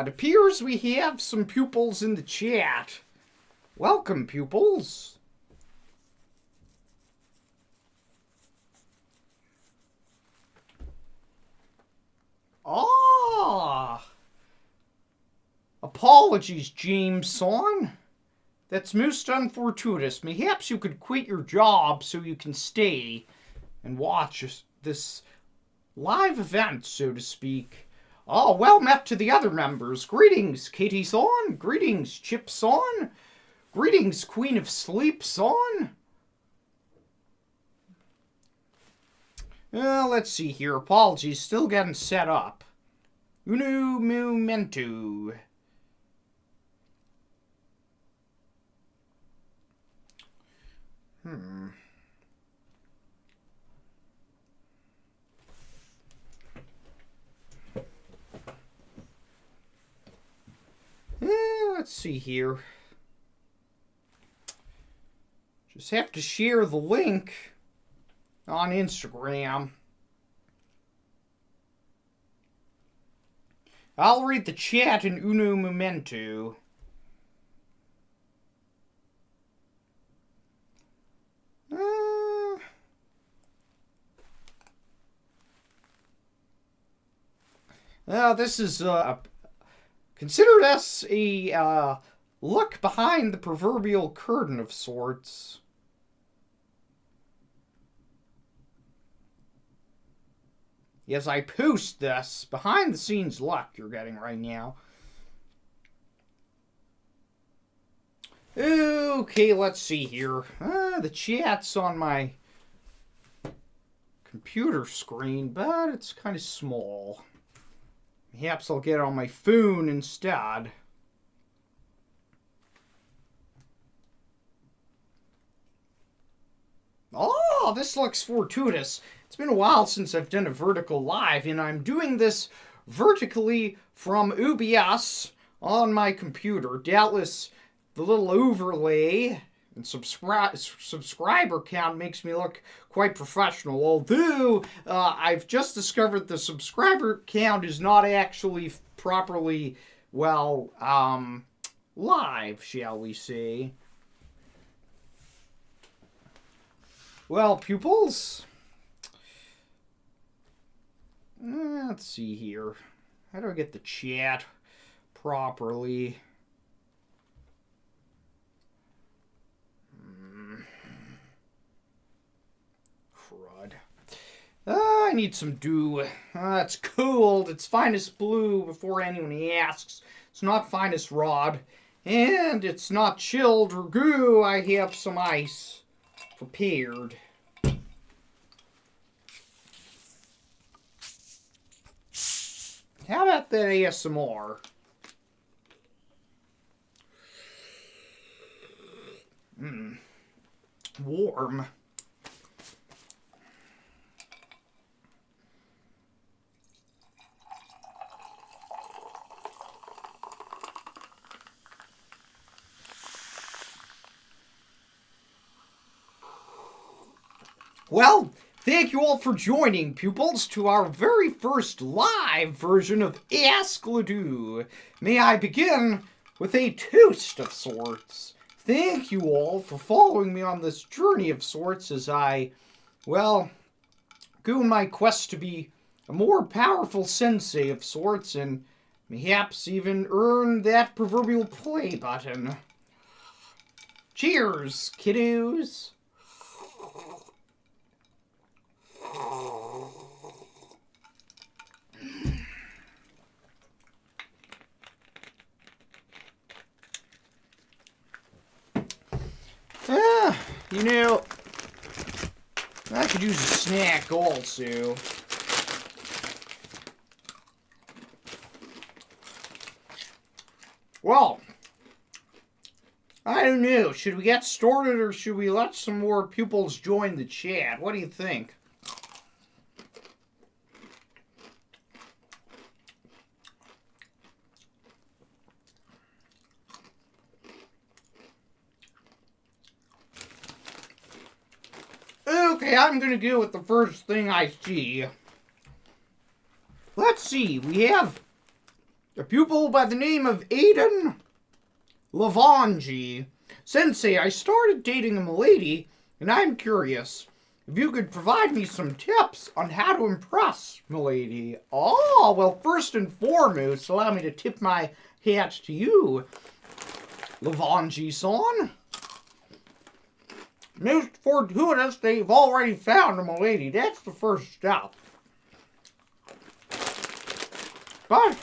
it appears we have some pupils in the chat. Welcome, pupils. Ah! Apologies, Jameson. That's most unfortuitous. Perhaps you could quit your job so you can stay and watch this live event, so to speak. Oh, well met to the other members. Greetings, Katie-san. Greetings, Chip-san. Greetings, Queen of Sleep-san. Let's see here. Apologies, still getting set up. Uno momento. Let's see here. Just have to share the link on Instagram. I'll read the chat in uno momento. This is consider this a look behind the proverbial curtain of sorts. Yes, I post this behind the scenes look you're getting right now. Okay, let's see here. The chat's on my computer screen, but it's kind of small. Perhaps I'll get it on my phone instead. Oh, this looks fortuitous. It's been a while since I've done a vertical live, and I'm doing this vertically from OBS on my computer. Doubtless, the little overlay and subscriber count makes me look quite professional. Although, I've just discovered the subscriber count is not actually properly, well, live, shall we say. Well, pupils, let's see here. How do I get the chat properly? Crud. I need some dew. It's cold. It's finest blue before anyone asks. It's not finest rod. And it's not chilled or goo. I have some ice prepared. How about that ASMR? Warm. Well, thank you all for joining, pupils, to our very first live version of Ask Ledoux. May I begin with a toast of sorts. Thank you all for following me on this journey of sorts as I, well, go on my quest to be a more powerful sensei of sorts and perhaps even earn that proverbial play button. Cheers, kiddos. You know, I could use a snack also. Well, I don't know. Should we get started or should we let some more pupils join the chat? What do you think? Okay, I'm going to go with the first thing I see. Let's see, we have A pupil by the name of Aiden Lavangi. Sensei, I started dating a milady, and I'm curious if you could provide me some tips on how to impress milady. Oh, well, first and foremost, allow me to tip my hat to you, Lavangi-san. Most fortuitous, they've already found a milady. That's the first step. But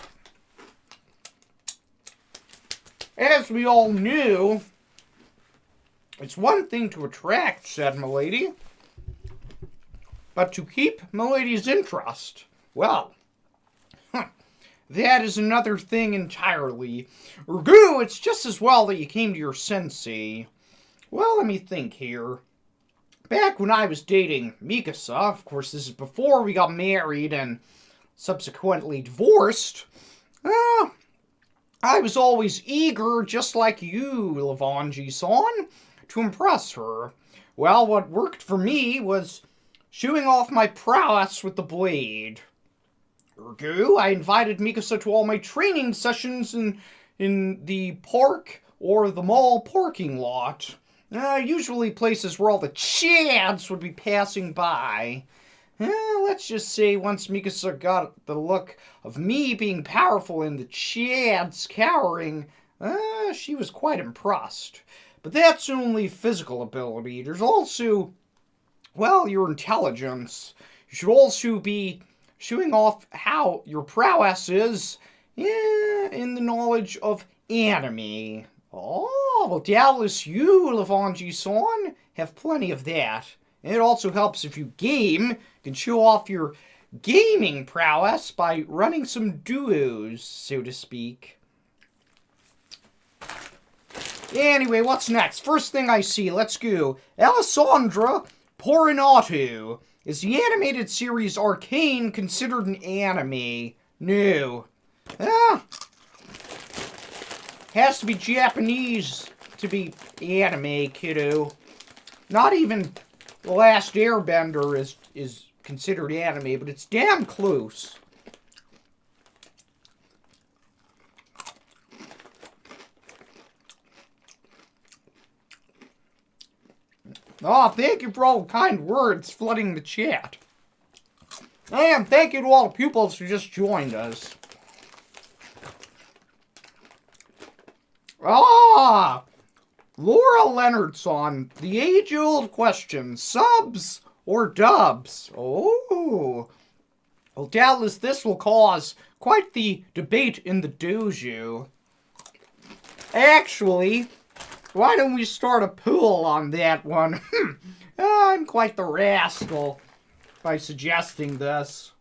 as we all knew, it's one thing to attract said milady, but to keep milady's interest, well, that is another thing entirely. Ergo, it's just as well that you came to your sensei. Well, let me think here. Back when I was dating Mikasa, of course this is before we got married and subsequently divorced, I was always eager, just like you, Lavangi-san, to impress her. Well, what worked for me was showing off my prowess with the blade. Ergo, I invited Mikasa to all my training sessions in the park or the mall parking lot. Usually places where all the chads would be passing by. Let's just say once Mikasa got the look of me being powerful and the chads cowering, she was quite impressed. But that's only physical ability. There's also, well, your intelligence. You should also be showing off how your prowess is in the knowledge of anime. Oh, well, doubtless you, Lavangi-san, have plenty of that. And it also helps if you game. You can show off your gaming prowess by running some duos, so to speak. Anyway, what's next? First thing I see, let's go. Alessandra Porinato. Is the animated series Arcane considered an anime? No. Has to be Japanese to be anime, kiddo. Not even The Last Airbender is considered anime, but it's damn close. Oh, thank you for all the kind words flooding the chat. And thank you to all the pupils who just joined us. Ah! Laura Leonardson, the age-old question, subs or dubs? Oh. Well, doubtless this will cause quite the debate in the dojo. Actually, why don't we start a pool on that one? I'm quite the rascal by suggesting this.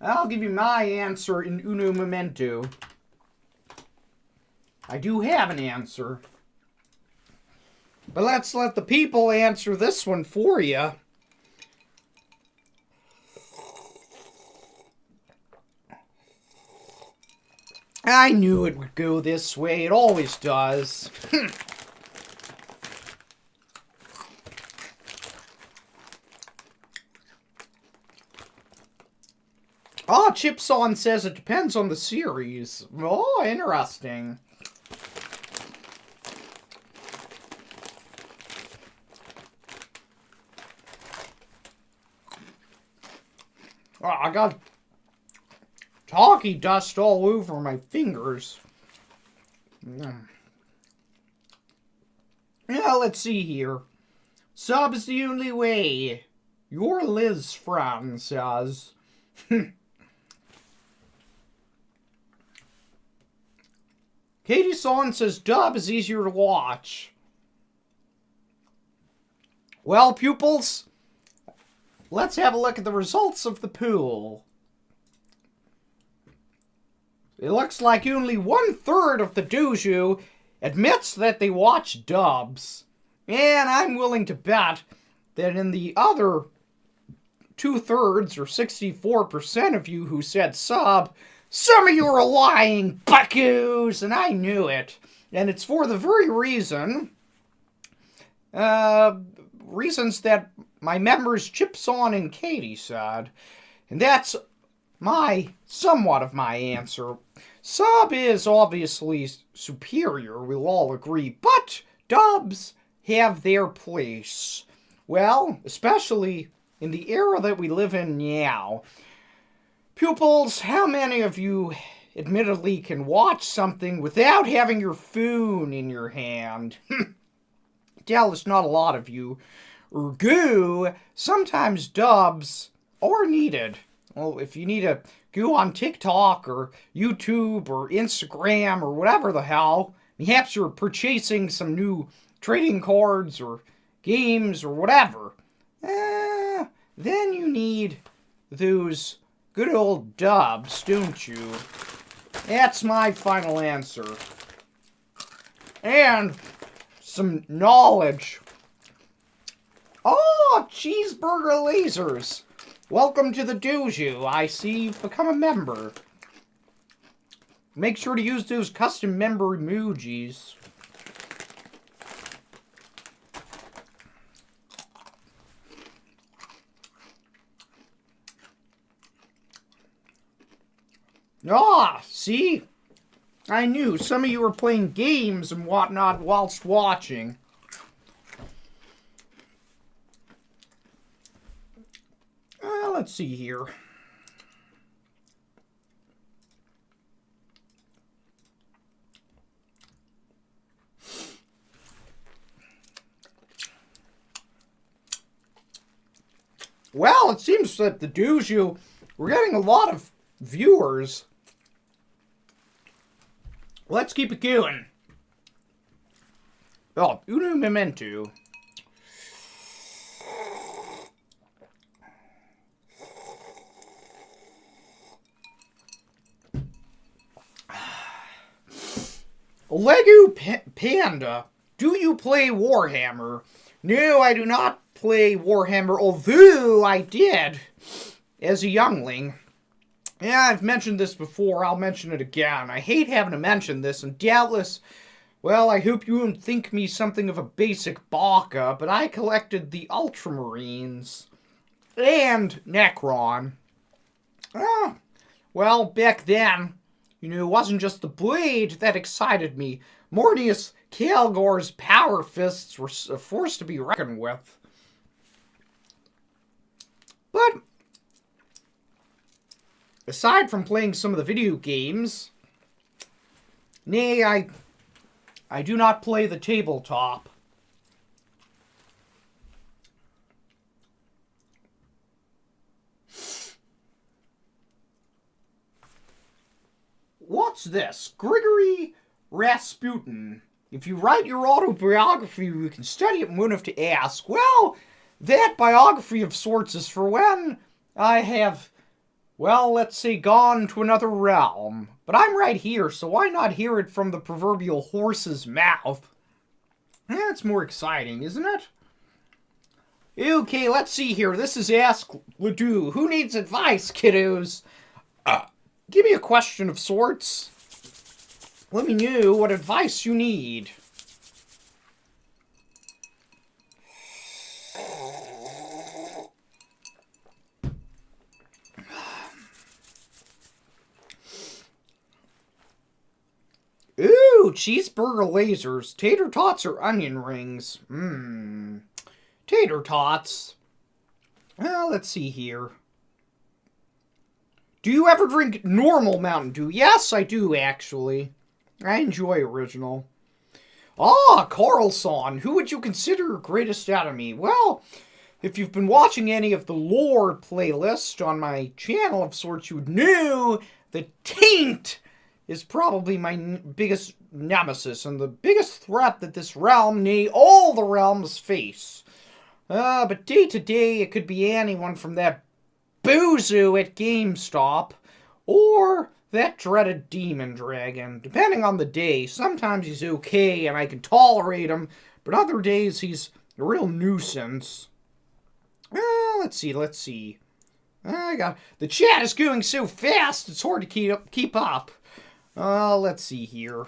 I'll give you my answer in uno momento. I do have an answer. But let's let the people answer this one for you. I knew it would go this way. It always does. Oh, Chipson says it depends on the series. Oh, interesting. Oh, I got talkie dust all over my fingers. Yeah, let's see here. Sub is the only way. Your Liz Fran says. Katie Son says dub is easier to watch. Well, pupils, let's have a look at the results of the pool. It looks like only 1/3 of the dojo admits that they watch dubs. And I'm willing to bet that in the other 2/3 or 64% of you who said sub, some of you are lying buckoos, and I knew it. And it's for the very reasons that my members Chipson and Katie said. And that's somewhat of my answer. Sub is obviously superior, we'll all agree, but dubs have their place. Well, especially in the era that we live in now. Pupils, how many of you admittedly can watch something without having your phone in your hand? Doubtless not a lot of you. Ergo, sometimes dubs are needed. Well, if you need to go on TikTok or YouTube or Instagram or whatever the hell, perhaps you're purchasing some new trading cards or games or whatever, then you need those good old dubs, don't you? That's my final answer. And some knowledge. Oh, cheeseburger lasers. Welcome to the dojo. I see you've become a member. Make sure to use those custom member emojis. Ah, see? I knew some of you were playing games and whatnot whilst watching. Let's see here. Well, it seems that the dojo, we're getting a lot of viewers. Let's keep it going. Oh, uno memento. Lego Panda, do you play Warhammer? No, I do not play Warhammer, although I did as a youngling. Yeah, I've mentioned this before, I'll mention it again. I hate having to mention this, and doubtless, well, I hope you won't think me something of a basic baka, but I collected the Ultramarines and Necron. Well, back then, it wasn't just the blade that excited me. Mornius Calgor's power fists were a force to be reckoned with. But aside from playing some of the video games, nay, I do not play the tabletop. What's this? Grigory Rasputin. If you write your autobiography, you can study it and won't have to ask. Well, that biography of sorts is for when I have, well, let's say, gone to another realm. But I'm right here, so why not hear it from the proverbial horse's mouth? That's more exciting, isn't it? Okay, let's see here. This is Ask Ledoux. Who needs advice, kiddos? Give me a question of sorts. Let me know what advice you need. Ooh, cheeseburger lasers. Tater tots or onion rings? Tater tots. Well, let's see here. Do you ever drink normal Mountain Dew? Yes, I do, actually. I enjoy original. Ah, Carlson. Who would you consider your greatest enemy? Well, if you've been watching any of the lore playlist on my channel of sorts, you would know that Taint is probably my biggest nemesis and the biggest threat that this realm, nay, all the realms face. But day to day, it could be anyone from that bozo at GameStop, or that dreaded demon dragon. Depending on the day, sometimes he's okay and I can tolerate him, but other days he's a real nuisance. Let's see. The chat is going so fast, it's hard to keep up. Let's see here.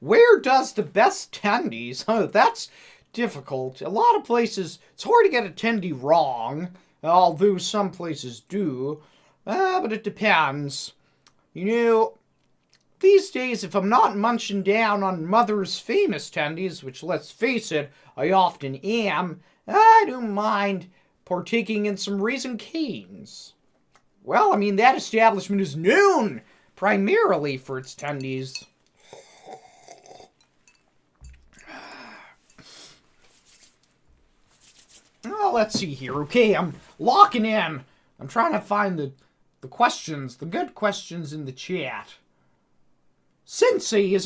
Where does the best tendies? Oh, that's difficult. A lot of places, it's hard to get a tendy wrong, although some places do. But it depends. You know, these days, if I'm not munching down on Mother's famous tendies, which, let's face it, I often am, I don't mind partaking in some Raisin Canes. Well, I mean, that establishment is known primarily for its tendies. Oh, let's see here. Okay, I'm locking in. I'm trying to find the questions, the good questions in the chat. Sensei,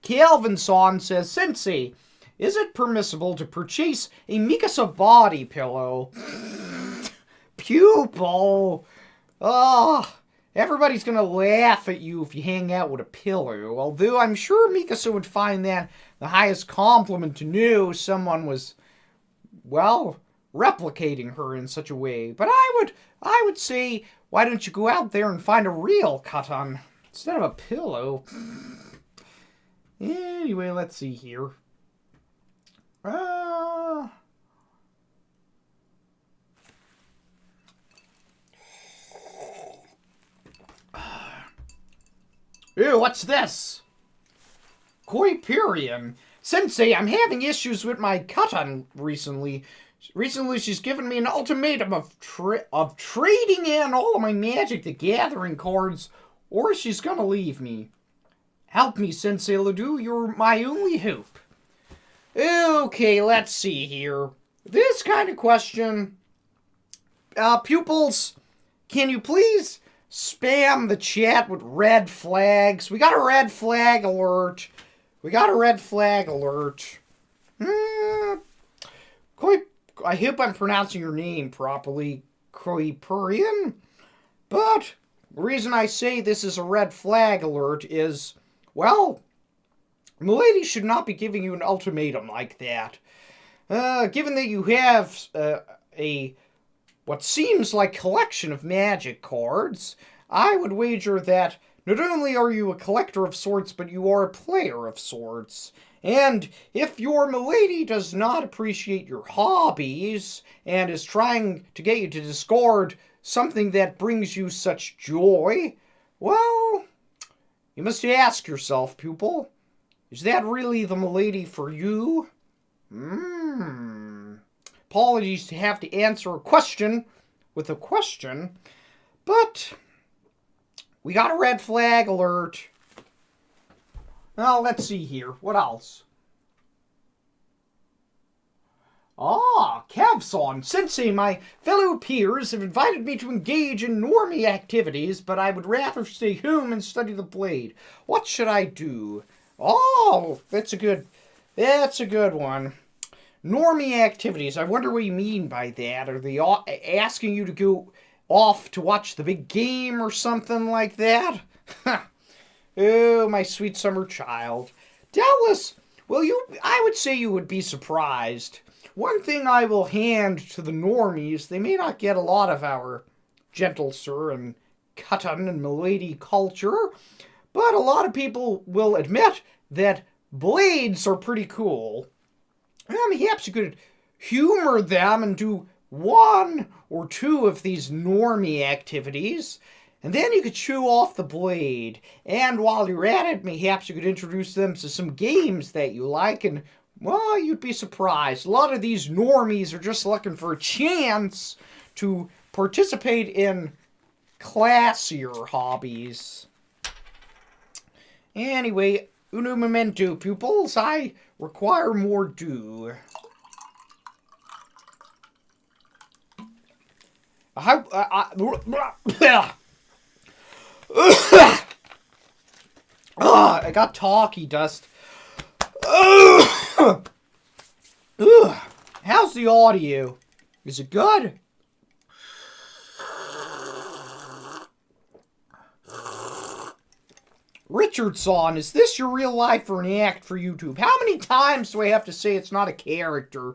Calvin-san says, Sensei, is it permissible to purchase a Mikasa body pillow? Pupil. Everybody's gonna laugh at you if you hang out with a pillow. Although I'm sure Mikasa would find that the highest compliment to know someone was, well, replicating her in such a way. But I would say, why don't you go out there and find a real katan instead of a pillow? Anyway, let's see here. Ew, what's this? Koipirian. Sensei, I'm having issues with my katan recently. Recently, she's given me an ultimatum of trading in all of my Magic the Gathering cards, or she's gonna leave me. Help me, Sensei Ledoux, you're my only hope. Okay, let's see here. This kind of question. Pupils, can you please spam the chat with red flags? We got a red flag alert. I hope I'm pronouncing your name properly, Koipurian. But the reason I say this is a red flag alert is, well, Milady should not be giving you an ultimatum like that. Given that you have what seems like collection of Magic cards, I would wager that not only are you a collector of sorts, but you are a player of sorts. And if your Milady does not appreciate your hobbies and is trying to get you to discard something that brings you such joy, well, you must ask yourself, pupil, is that really the Milady for you? Apologies to have to answer a question with a question, but we got a red flag alert. Now, let's see here. What else? Kevson. Sensei, my fellow peers have invited me to engage in normie activities, but I would rather stay home and study the blade. What should I do? That's a good one. Normie activities. I wonder what you mean by that. Are they asking you to go off to watch the big game or something like that? Oh, my sweet summer child. Doubtless, well, I would say you would be surprised. One thing I will hand to the normies, they may not get a lot of our gentle sir and katan and milady culture, but a lot of people will admit that blades are pretty cool. Perhaps you could humor them and do one or two of these normie activities, and then you could show off the blade. And while you're at it, perhaps you could introduce them to some games that you like, and, well, you'd be surprised. A lot of these normies are just looking for a chance to participate in classier hobbies. Anyway, uno momento, pupils. I require more dew. I got talkie dust. How's the audio? Is it good? Richardson, is this your real life or an act for YouTube? How many times do I have to say it's not a character?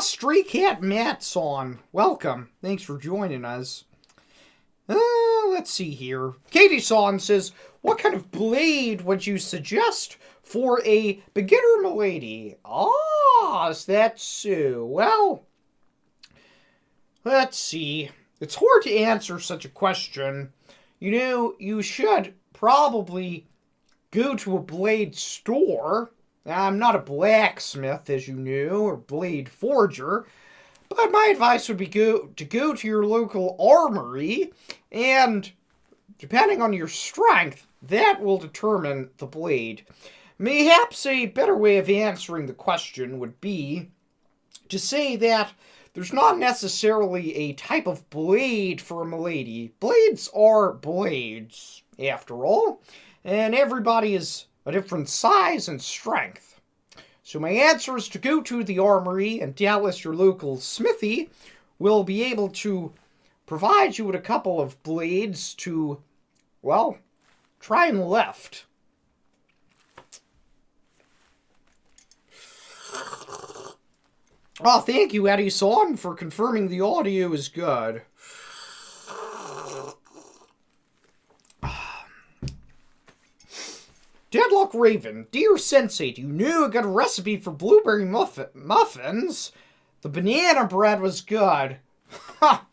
Stray Cat Matson. Welcome. Thanks for joining us. Let's see here. Katie-san says, what kind of blade would you suggest for a beginner milady? Ah, is that so? Well, let's see. It's hard to answer such a question. You know, you should probably go to a blade store. I'm not a blacksmith, as you know, or blade forger. But my advice would be to go to your local armory, and depending on your strength, that will determine the blade. Mayhaps a better way of answering the question would be to say that there's not necessarily a type of blade for a milady. Blades are blades, after all, and everybody is a different size and strength. So my answer is to go to the armory, and doubtless your local smithy will be able to provide you with a couple of blades to, well, try and lift. Oh, thank you, Eddie-san, for confirming the audio is good. Deadlock Raven, dear Sensei, do you know I got a recipe for blueberry muffins? The banana bread was good. Ha!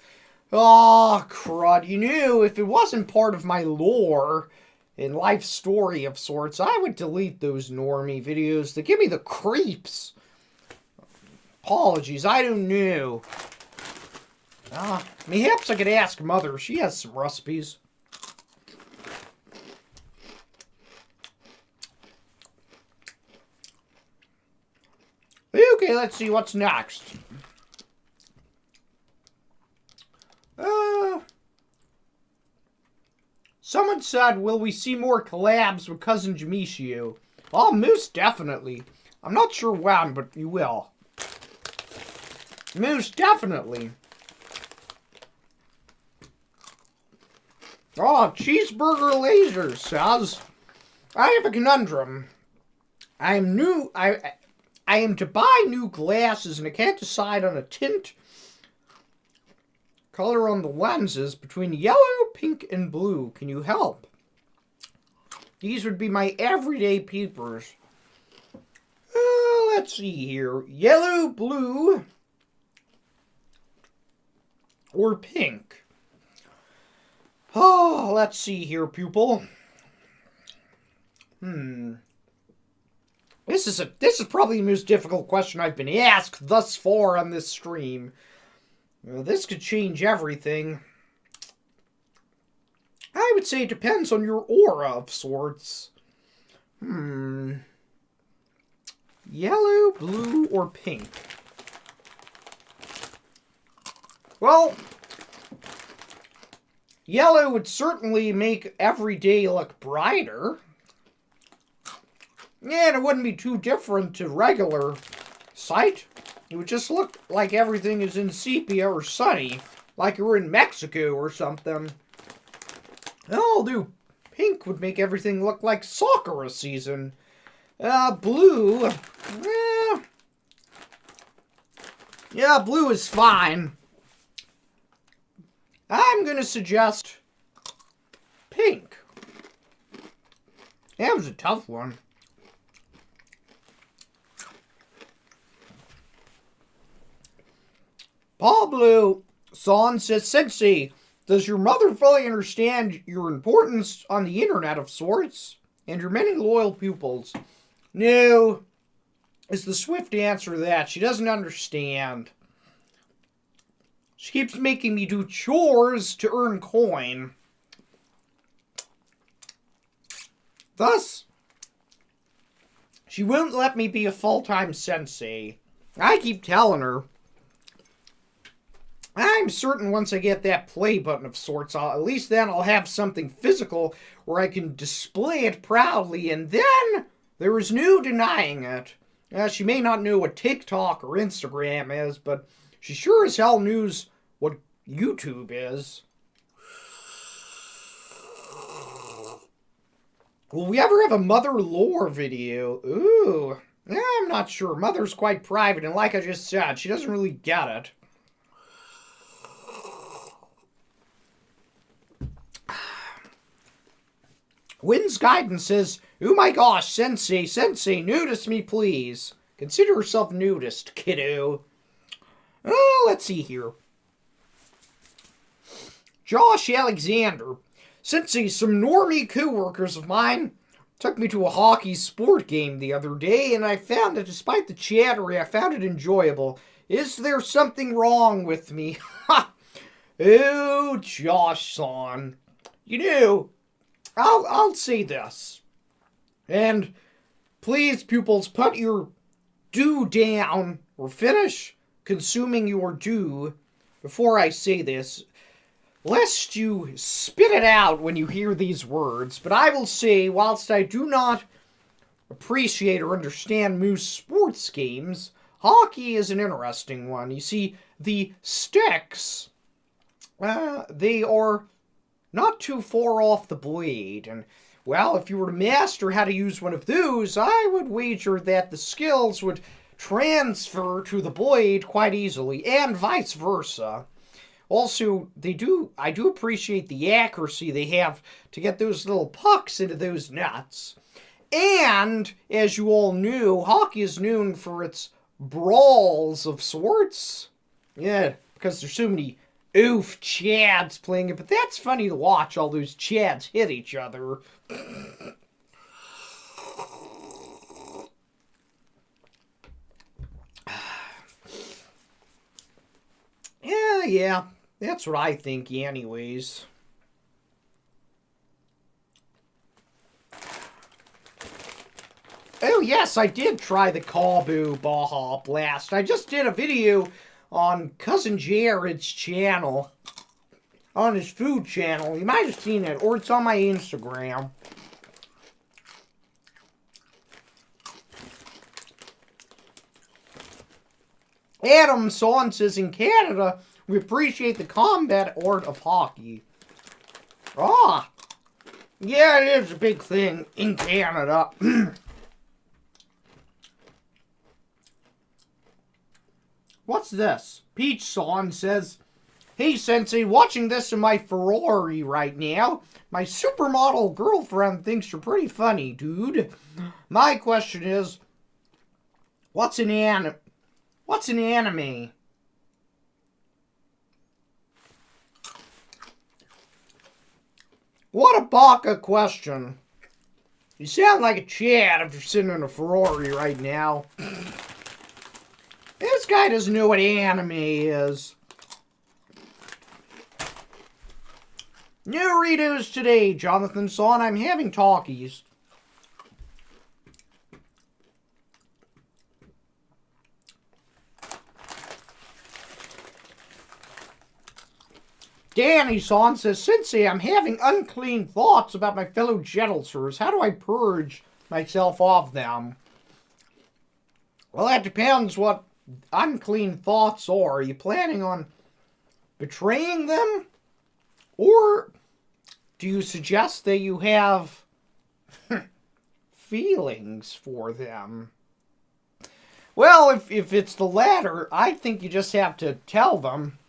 Oh, crud. You knew if it wasn't part of my lore and life story of sorts, I would delete those normie videos. They give me the creeps. Apologies, I don't know. Mayhaps I could ask Mother. She has some recipes. Okay, let's see what's next. Someone said, will we see more collabs with Cousin Jamishio? Oh, most definitely. I'm not sure when, but you will. Most definitely. Oh, Cheeseburger Laser says, I have a conundrum. I am to buy new glasses, and I can't decide on a tint color on the lenses between yellow, pink, and blue. Can you help? These would be my everyday peepers. Let's see here. Yellow, blue, or pink. Oh, let's see here, pupil. This is probably the most difficult question I've been asked thus far on this stream. This could change everything. I would say it depends on your aura of sorts. Yellow, blue, or pink? Well, yellow would certainly make every day look brighter. And it wouldn't be too different to regular sight. It would just look like everything is in sepia or sunny. Like you're in Mexico or something. Although pink would make everything look like Sakura season. Blue. Yeah, blue is fine. I'm gonna suggest pink. That was a tough one. Pablo San says, Sensei, does your mother fully understand your importance on the internet of sorts and your many loyal pupils? No, is the swift answer to that. She doesn't understand. She keeps making me do chores to earn coin. Thus, she won't let me be a full-time sensei. I keep telling her. I'm certain once I get that play button of sorts, at least then I'll have something physical where I can display it proudly, and then there is no denying it. She may not know what TikTok or Instagram is, but she sure as hell knows what YouTube is. Will we ever have a mother lore video? Ooh, I'm not sure. Mother's quite private, and like I just said, she doesn't really get it. Wynn's guidance says, oh my gosh, Sensei, nudist me please. Consider yourself nudist, kiddo. Oh, let's see here. Josh Alexander. Sensei, some normie co-workers of mine took me to a hockey sport game the other day, and I found that despite the chattery, I found it enjoyable. Is there something wrong with me? Oh, Josh-san. You know, I'll say this. And please, pupils, put your do down or finish consuming your do before I say this, lest you spit it out when you hear these words. But I will say, whilst I do not appreciate or understand moose sports games, hockey is an interesting one. You see, the sticks, they are not too far off the blade, and well, if you were to master how to use one of those, I would wager that the skills would transfer to the blade quite easily, and vice versa. Also, I do appreciate the accuracy they have to get those little pucks into those nets. And, as you all knew, hockey is known for its brawls of sorts. Yeah, because there's so many oof chads playing it, but that's funny to watch all those chads hit each other. Yeah, that's what I think anyways. Oh yes, I did try the Kabu Baja Blast. I just did a video on Cousin Jared's channel, on his food channel. You might have seen it, or it's on my Instagram. Adam Son says, in Canada, we appreciate the combat art of hockey. Ah, yeah, it is a big thing in Canada. What's this? Peach Son says, hey Sensei, watching this in my Ferrari right now. My supermodel girlfriend thinks you're pretty funny, dude. My question is, what's an anime? What a baka question. You sound like a Chad if you're sitting in a Ferrari right now. This guy doesn't know what anime is. No Doritos today, Jonathan Son. I'm having talkies. Danny Son says, Sensei, I'm having unclean thoughts about my fellow Jettlesers. How do I purge myself of them? Well, that depends what unclean thoughts are. Are you planning on betraying them? Or do you suggest that you have feelings for them? Well, if it's the latter, I think you just have to tell them.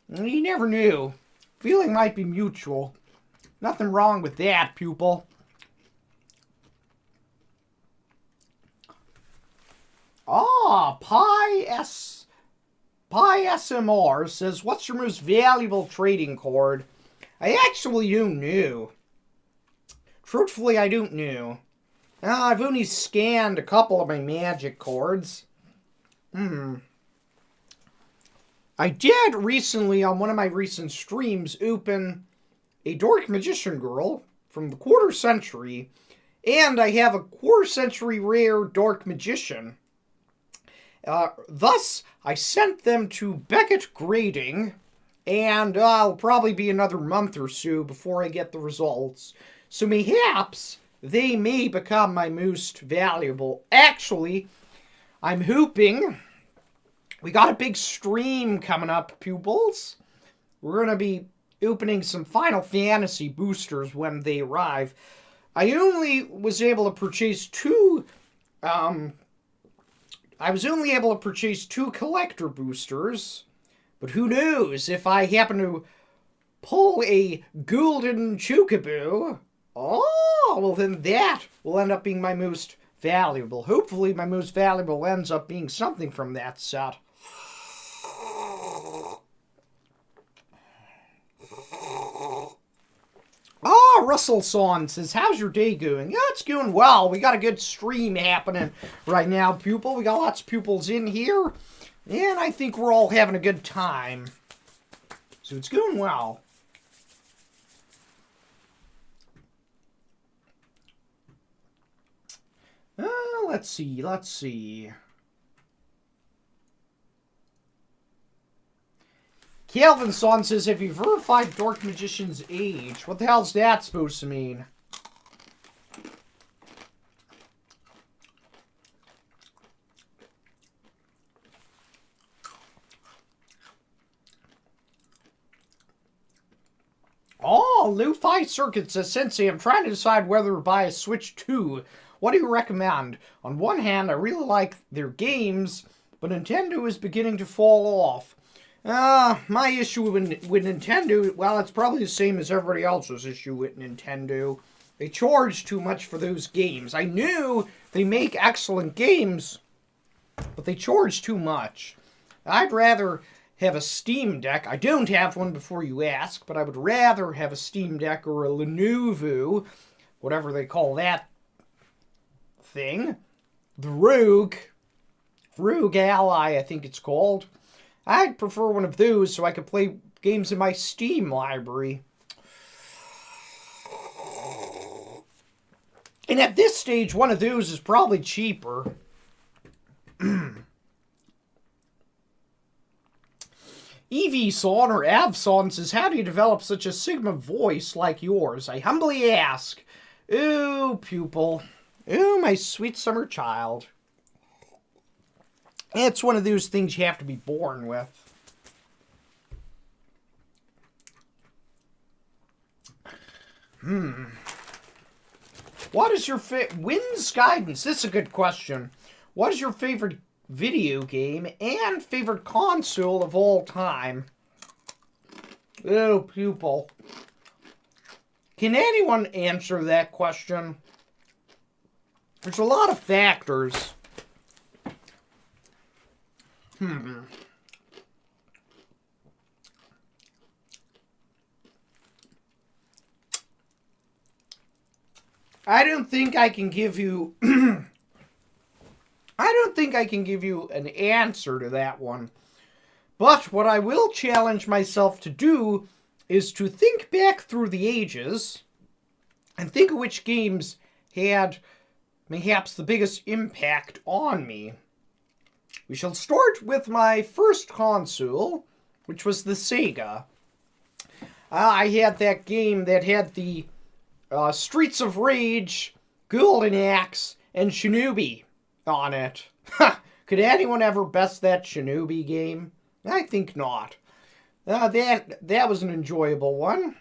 You never knew. Feeling might be mutual. Nothing wrong with that, pupil. Ah, Pi SMR says, what's your most valuable trading card? I actually don't know. Truthfully, I don't know. I've only scanned a couple of my magic cards. I did recently, on one of my recent streams, open a Dark Magician Girl from the quarter century, and I have a quarter century rare Dark Magician. Thus, I sent them to Beckett Grading, and it'll probably be another month or so before I get the results. So mayhaps they may become my most valuable. Actually, I'm hoping we got a big stream coming up, pupils. We're going to be opening some Final Fantasy boosters when they arrive. I only was able to purchase two collector boosters, but who knows if I happen to pull a golden chocobo. Oh, well then that will end up being my most valuable. Hopefully my most valuable ends up being something from that set. Ah, Russell Son says, how's your day going? Yeah, it's going well. We got a good stream happening right now, pupil. We got lots of pupils in here, and I think we're all having a good time. So it's going well. Let's see. Calvin Son says, have you verified Dork Magician's age? What the hell's that supposed to mean? Oh, Levi Circuit says, Sensei, I'm trying to decide whether to buy a Switch 2. What do you recommend? On one hand, I really like their games, but Nintendo is beginning to fall off. My issue with Nintendo, well, it's probably the same as everybody else's issue with Nintendo. They charge too much for those games. I knew they make excellent games, but they charge too much. I'd rather have a Steam Deck. I don't have one before you ask, but I would rather have a Steam Deck or a Lenovo, whatever they call that thing. The Rogue Ally, I think it's called. I'd prefer one of those so I could play games in my Steam library. And at this stage, one of those is probably cheaper. Evie-son or Av-son says, how do you develop such a Sigma voice like yours? I humbly ask. Ooh, pupil. Ooh, my sweet summer child. It's one of those things you have to be born with. What is your Wins Guidance? This is a good question. What is your favorite video game and favorite console of all time? Oh, pupil. Can anyone answer that question? There's a lot of factors. I don't think I can give you an answer to that one. But what I will challenge myself to do is to think back through the ages and think of which games had perhaps the biggest impact on me. We shall start with my first console, which was the Sega. I had that game that had the Streets of Rage, Golden Axe, and Shinobi on it. Could anyone ever best that Shinobi game? I think not. That was an enjoyable one.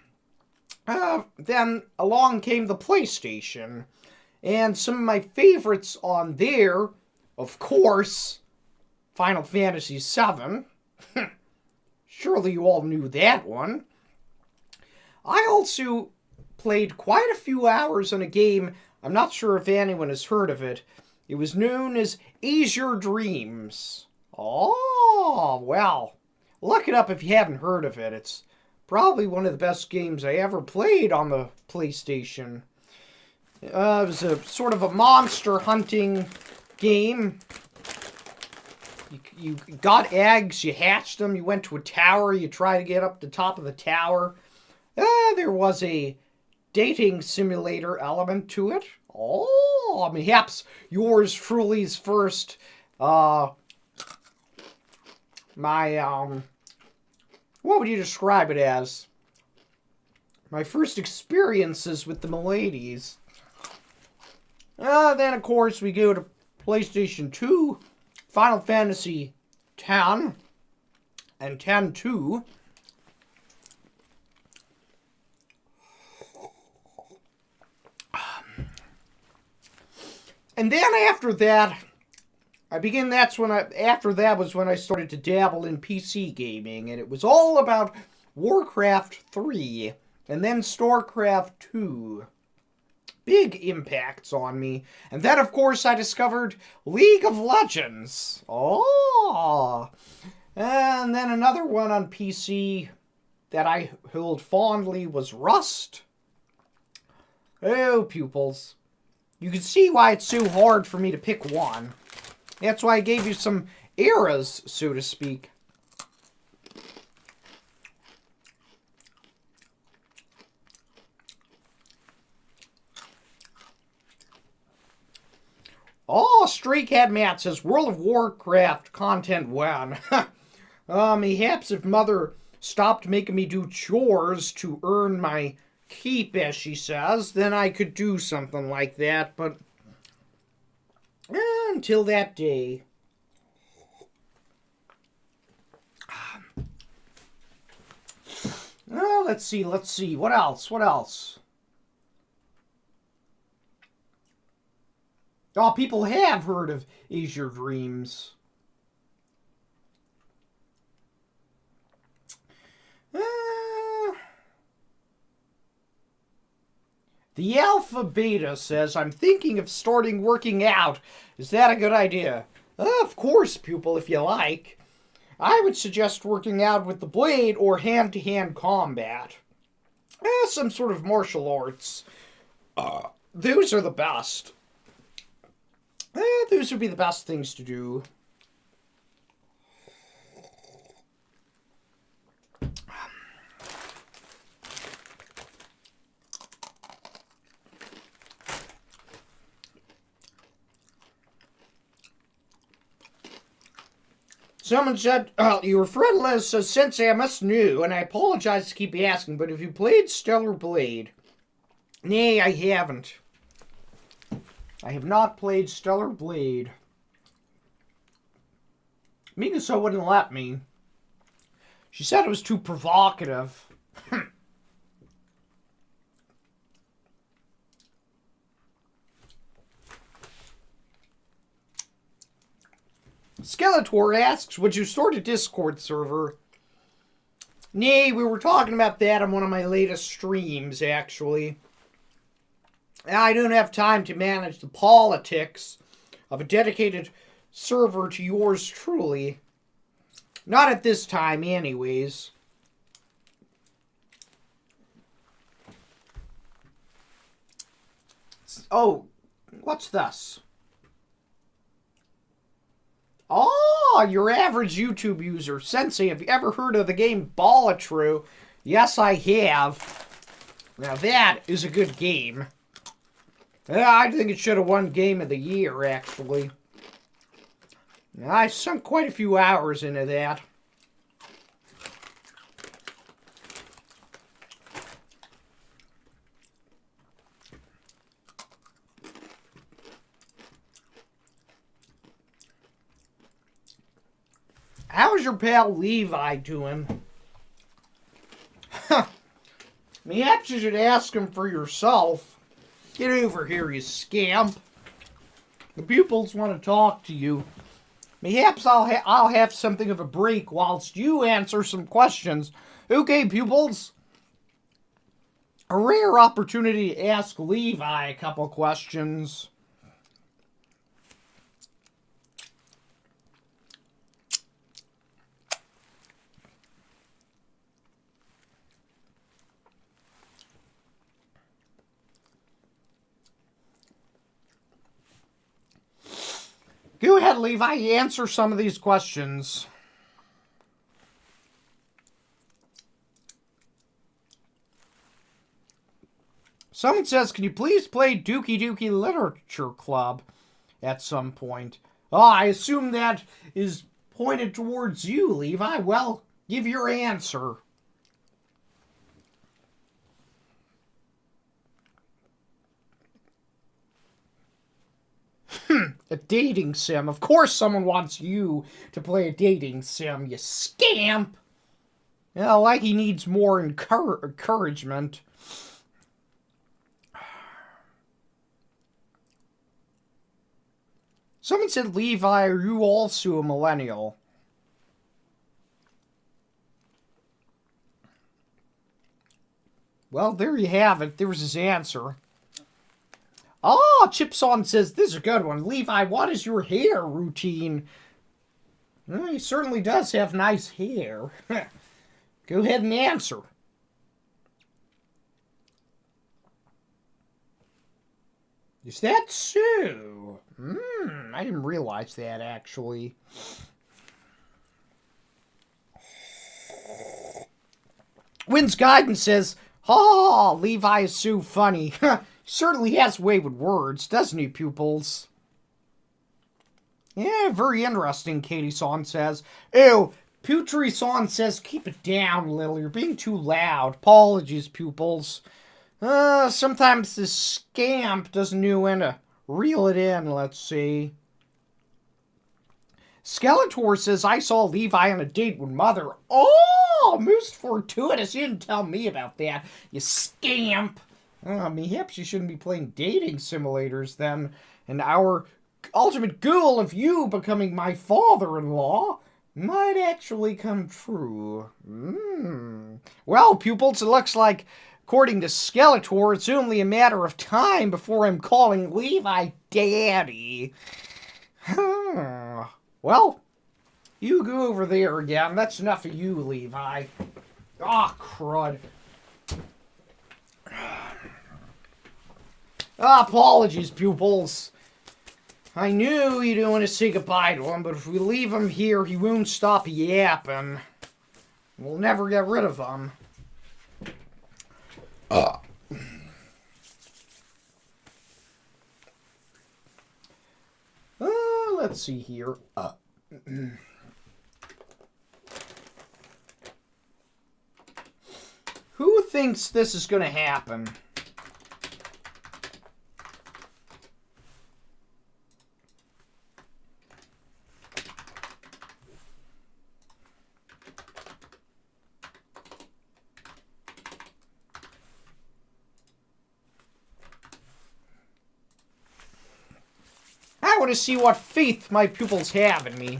Then along came the PlayStation. And some of my favorites on there, of course, Final Fantasy VII. Surely you all knew that one. I also played quite a few hours on a game. I'm not sure if anyone has heard of it. It was known as Azure Dreams. Oh, well, look it up if you haven't heard of it. It's probably one of the best games I ever played on the PlayStation. It was a sort of a monster hunting game. You got eggs, you hatched them, you went to a tower, you try to get up the top of the tower. There was a dating simulator element to it. Oh, perhaps yours truly's first, what would you describe it as? My first experiences with the miladies. Then, of course, we go to PlayStation 2, Final Fantasy X, and X-2. And then after that, after that was when I started to dabble in PC gaming, and it was all about Warcraft 3, and then StarCraft 2. Big impacts on me. And then, of course, I discovered League of Legends. Oh! And then another one on PC that I held fondly was Rust. Oh, pupils. You can see why it's so hard for me to pick one. That's why I gave you some eras, so to speak. Oh, Stray Cat Matt says, World of Warcraft content when? Mayhaps if Mother stopped making me do chores to earn my keep, as she says, then I could do something like that, but until that day. Let's see. What else? Oh, people have heard of Azure Dreams. The Alpha Beta says, I'm thinking of starting working out. Is that a good idea? Of course, pupil, if you like. I would suggest working out with the blade or hand-to-hand combat. Some sort of martial arts. Those are the best. Those would be the best things to do. Someone said, your friend Liz says, Sensei, I must know, and I apologize to keep asking, but have you played Stellar Blade? Nay, I haven't. I have not played Stellar Blade. Mikasa wouldn't let me. She said it was too provocative. Skeletor asks, would you start a Discord server? Nay, we were talking about that on one of my latest streams, actually. I don't have time to manage the politics of a dedicated server to yours truly. Not at this time, anyways. Oh, what's this? Oh, your average YouTube user. Sensei, have you ever heard of the game Ballatru? Yes, I have. Now that is a good game. I think it should have won Game of the Year, actually. I sunk quite a few hours into that. How's your pal Levi doing? Perhaps you should ask him for yourself. Get over here, you scamp. The pupils want to talk to you. Perhaps I'll have something of a break whilst you answer some questions. Okay, pupils. A rare opportunity to ask Levi a couple questions. Go ahead, Levi. Answer some of these questions. Someone says, can you please play Dookie Dookie Literature Club at some point? Oh, I assume that is pointed towards you, Levi. Well, give your answer. A dating sim. Of course someone wants you to play a dating sim, you scamp. Yeah, like he needs more encouragement. Someone said, Levi, are you also a millennial? Well, there you have it. There's his answer. Ah, Chipson says, this is a good one. Levi, what is your hair routine? Well, he certainly does have nice hair. Go ahead and answer. Is that so? I didn't realize that, actually. Wynn's Guidance says, Levi is so funny. He certainly has a way with words, doesn't he, pupils? Yeah, very interesting, Katie-san says. Ew, Putri-san says, keep it down, Lil. You're being too loud. Apologies, pupils. Sometimes this scamp doesn't know when to reel it in, let's see. Skeletor says, I saw Levi on a date with Mother. Oh, most fortuitous. You didn't tell me about that, you scamp. Perhaps you shouldn't be playing dating simulators then. And our ultimate goal of you becoming my father-in-law might actually come true. Well, pupils, it looks like, according to Skeletor, it's only a matter of time before I'm calling Levi Daddy. Well, you go over there again. That's enough of you, Levi. Crud. Apologies, pupils. I knew you didn't want to say goodbye to him, but if we leave him here, he won't stop yapping. We'll never get rid of him. Let's see here. Who thinks this is going to happen? I want to see what faith my pupils have in me.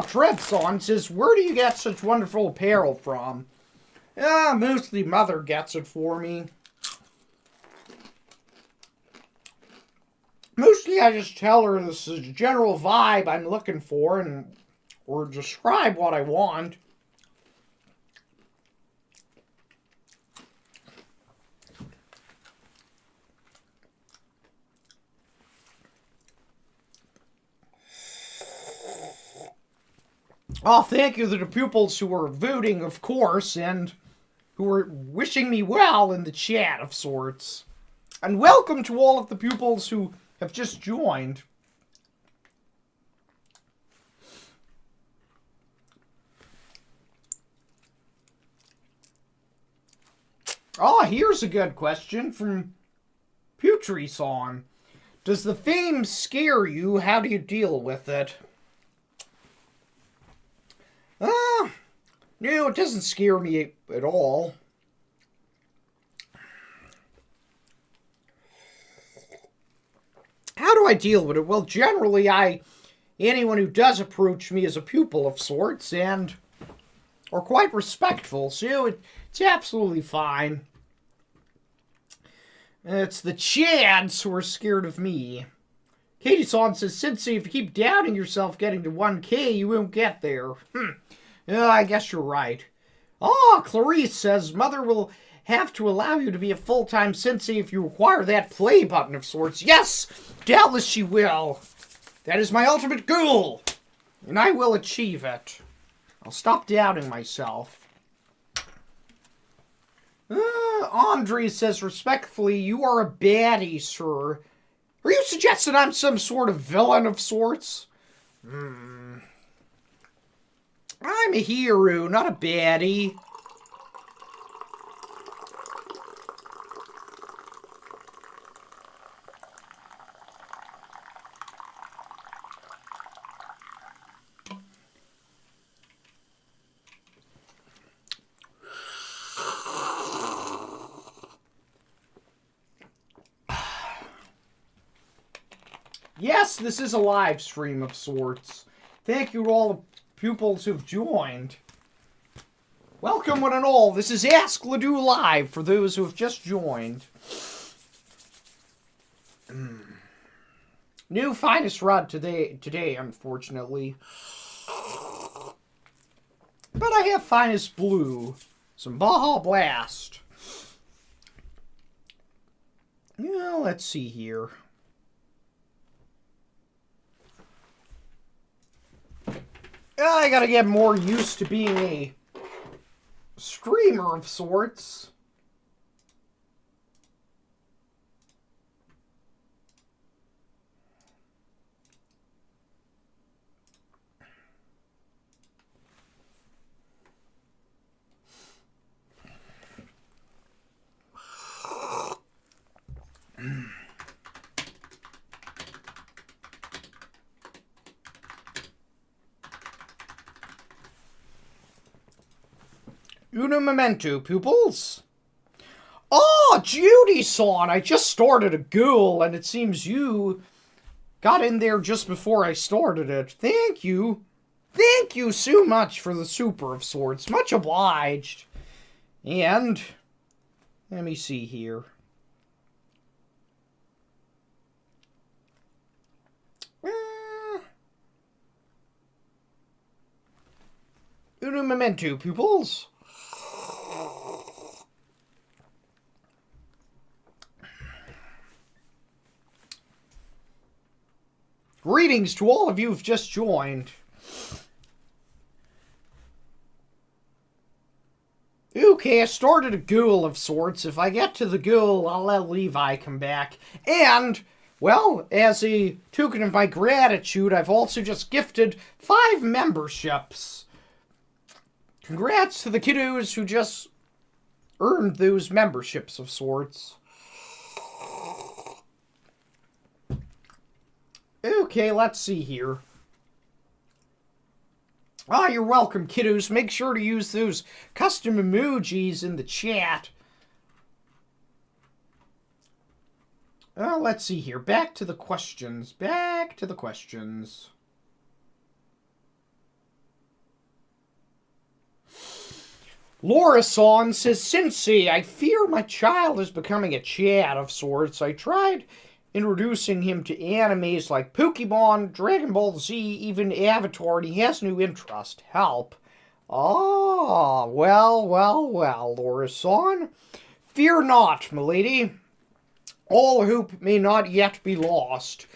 Treadson says, where do you get such wonderful apparel from? Mostly Mother gets it for me. Mostly I just tell her this is a general vibe I'm looking for or describe what I want. Thank you to the pupils who were voting, of course, and who were wishing me well in the chat of sorts. And welcome to all of the pupils who have just joined. Here's a good question from Putri-san. Does the fame scare you? How do you deal with it? No, it doesn't scare me at all. How do I deal with it? Well, generally, anyone who does approach me is a pupil of sorts and are quite respectful, so it's absolutely fine. It's the Chads who are scared of me. Katie-san says, Sensei, if you keep doubting yourself getting to 1K, you won't get there. I guess you're right. Clarice says, Mother will have to allow you to be a full-time sensei if you acquire that play button of sorts. Yes, doubtless she will. That is my ultimate goal, and I will achieve it. I'll stop doubting myself. Andre says, respectfully, you are a baddie, sir. Are you suggesting I'm some sort of villain of sorts? I'm a hero, not a baddie. Yes, this is a live stream of sorts. Thank you to all the pupils who've joined. Welcome one and all. This is Ask Ledoux Live for those who have just joined. New finest rod today, unfortunately. But I have finest blue. Some Baja Blast. Yeah, let's see here. I gotta get more used to being a streamer of sorts. Uno momento, pupils. Oh, Judy-san, I just started a ghoul, and it seems you got in there just before I started it. Thank you. Thank you so much for the super of sorts. Much obliged. And, let me see here. Uno momento, pupils. Greetings to all of you who've just joined. Okay, I started a ghoul of sorts. If I get to the ghoul, I'll let Levi come back. And, well, as a token of my gratitude, I've also just gifted 5 memberships. Congrats to the kiddos who just earned those memberships of sorts. Okay, let's see here. Ah, you're welcome, kiddos. Make sure to use those custom emojis in the chat. Let's see here. Back to the questions. Back to the questions. Laura-san says, Sensei, I fear my child is becoming a Chad of sorts. I tried introducing him to animes like Pokemon, Dragon Ball Z, even Avatar, and he has no interest. Help. Ah, well, Laura-san. Fear not, milady. All hope may not yet be lost.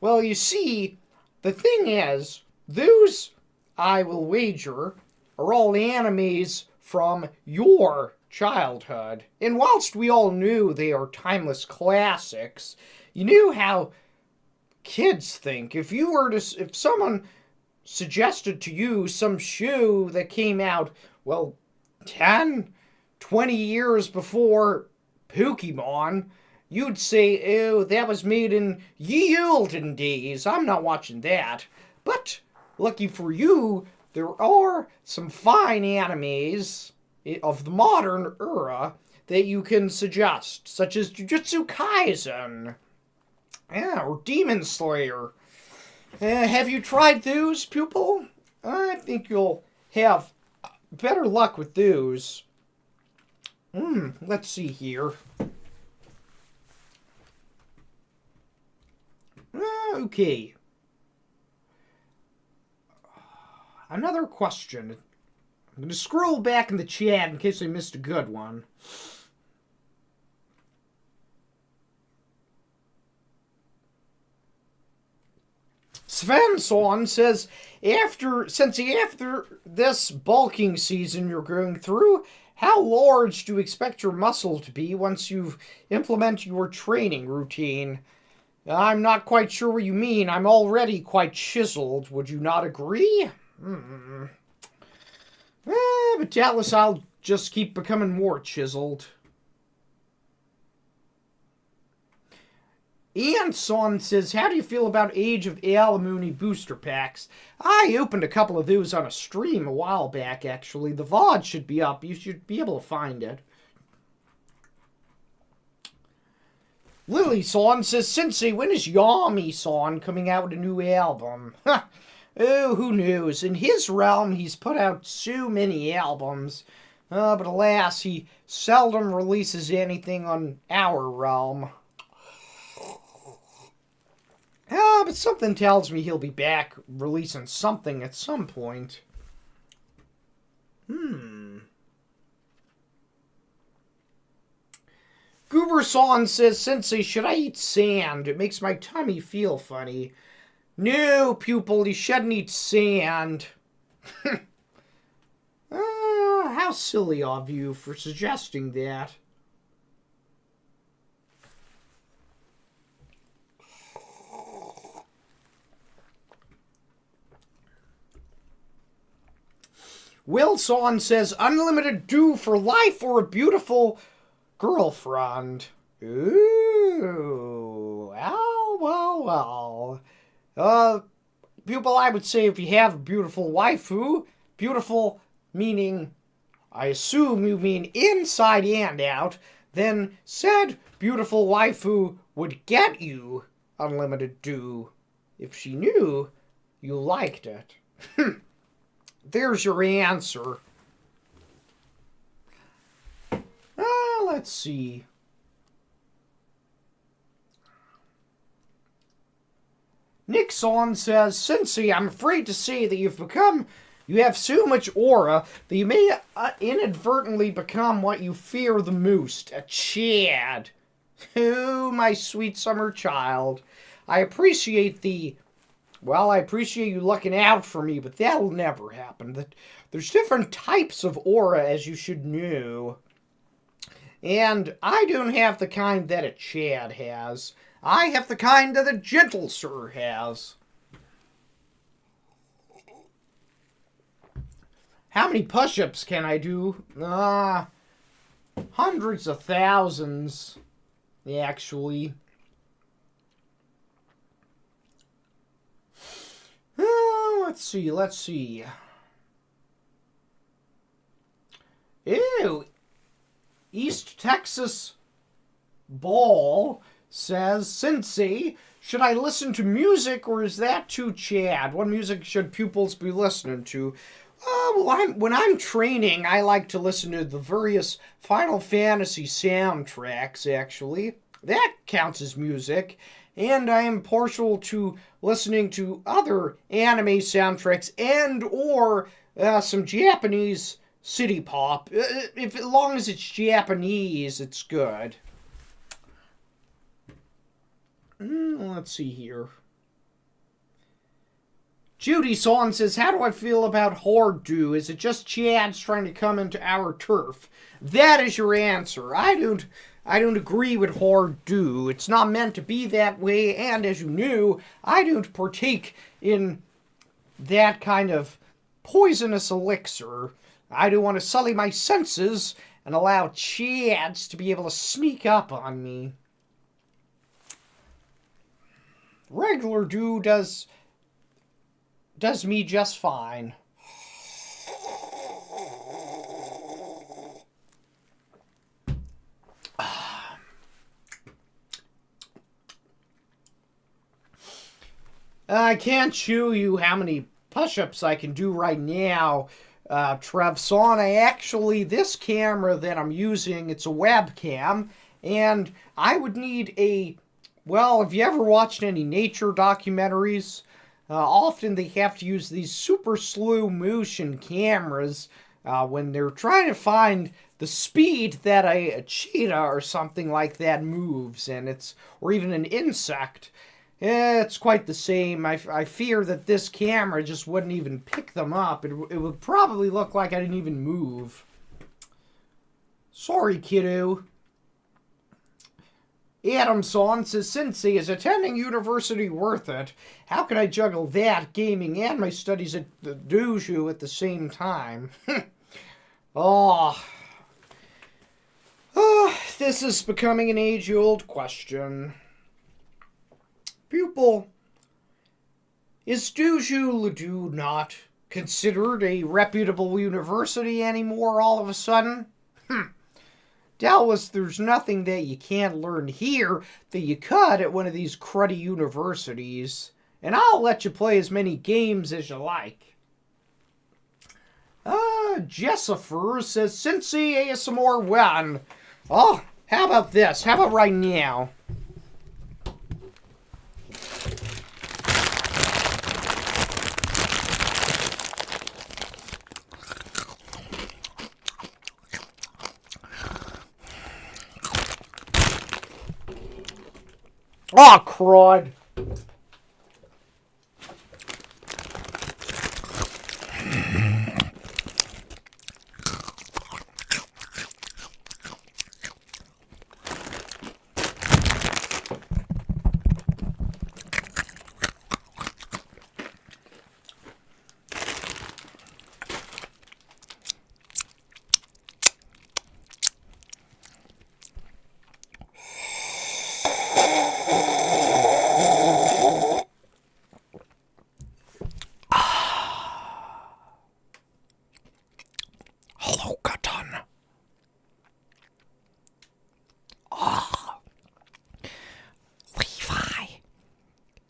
Well, you see, the thing is, those, I will wager, are all animes from your childhood. And whilst we all knew they are timeless classics, you knew how kids think. If someone suggested to you some show that came out, well, 10, 20 years before Pokemon, you'd say, oh, that was made in ye olden days. I'm not watching that. But, lucky for you, there are some fine animes of the modern era that you can suggest, such as Jujutsu Kaisen. Yeah, or Demon Slayer. Have you tried those, pupil? I think you'll have better luck with those. Let's see here. Okay. Another question. I'm going to scroll back in the chat in case I missed a good one. Svensson says, since after this bulking season you're going through, how large do you expect your muscle to be once you've implemented your training routine? I'm not quite sure what you mean. I'm already quite chiseled. Would you not agree? But doubtless I'll just keep becoming more chiseled. Ian Son says, how do you feel about Age of Alimony booster packs? I opened a couple of those on a stream a while back, actually. The VOD should be up. You should be able to find it. Lily-san says, Sensei, when is Yami-san coming out with a new album? Oh, who knows? In his realm, he's put out so many albums. But alas, he seldom releases anything on our realm. But something tells me he'll be back releasing something at some point. Goober-san says, Sensei, should I eat sand? It makes my tummy feel funny. No, pupil, you shouldn't eat sand. How silly of you for suggesting that. Wilson says, unlimited dew for life or a beautiful girlfriend. Ooh. Well. Pupil, I would say if you have a beautiful waifu, beautiful meaning, I assume you mean inside and out, then said beautiful waifu would get you unlimited dew if she knew you liked it. There's your answer. Let's see. Nixon says, Sensei, I'm afraid to say that you have so much aura that you may inadvertently become what you fear the most, a Chad. Oh, my sweet summer child. I appreciate you looking out for me, but that'll never happen. There's different types of aura, as you should know. And I don't have the kind that a Chad has. I have the kind that a gentle sir has. How many push-ups can I do? Hundreds of thousands, actually. Let's see. Ew. East Texas Ball says, Sensei, should I listen to music or is that too Chad? What music should pupils be listening to? When I'm training, I like to listen to the various Final Fantasy soundtracks, actually. That counts as music. And I am partial to listening to other anime soundtracks and or some Japanese city pop. As long as it's Japanese, it's good. Let's see here. Judy Son says, how do I feel about Hordu? Is it just Chads trying to come into our turf? That is your answer. I don't agree with Hordu. It's not meant to be that way, and as you knew, I don't partake in that kind of poisonous elixir. I don't want to sully my senses and allow Chads to be able to sneak up on me. Regular dew does me just fine. I can't show you how many push-ups I can do right now, Trev Son. This camera that I'm using, it's a webcam, and I would need if you ever watched any nature documentaries, often they have to use these super slow motion cameras when they're trying to find the speed that a cheetah or something like that moves, or even an insect. It's quite the same. I fear that this camera just wouldn't even pick them up. It would probably look like I didn't even move. Sorry, kiddo. Adamson says, Sensei, is attending university worth it? How can I juggle that, gaming, and my studies at the dojo at the same time? This is becoming an age-old question. Pupil, is Dojo Ledoux not considered a reputable university anymore all of a sudden? Doubtless there's nothing that you can't learn here that you could at one of these cruddy universities. And I'll let you play as many games as you like. Jessifer says, Cincy ASMR when? Oh, how about this? How about right now? Oh, crud. Levi,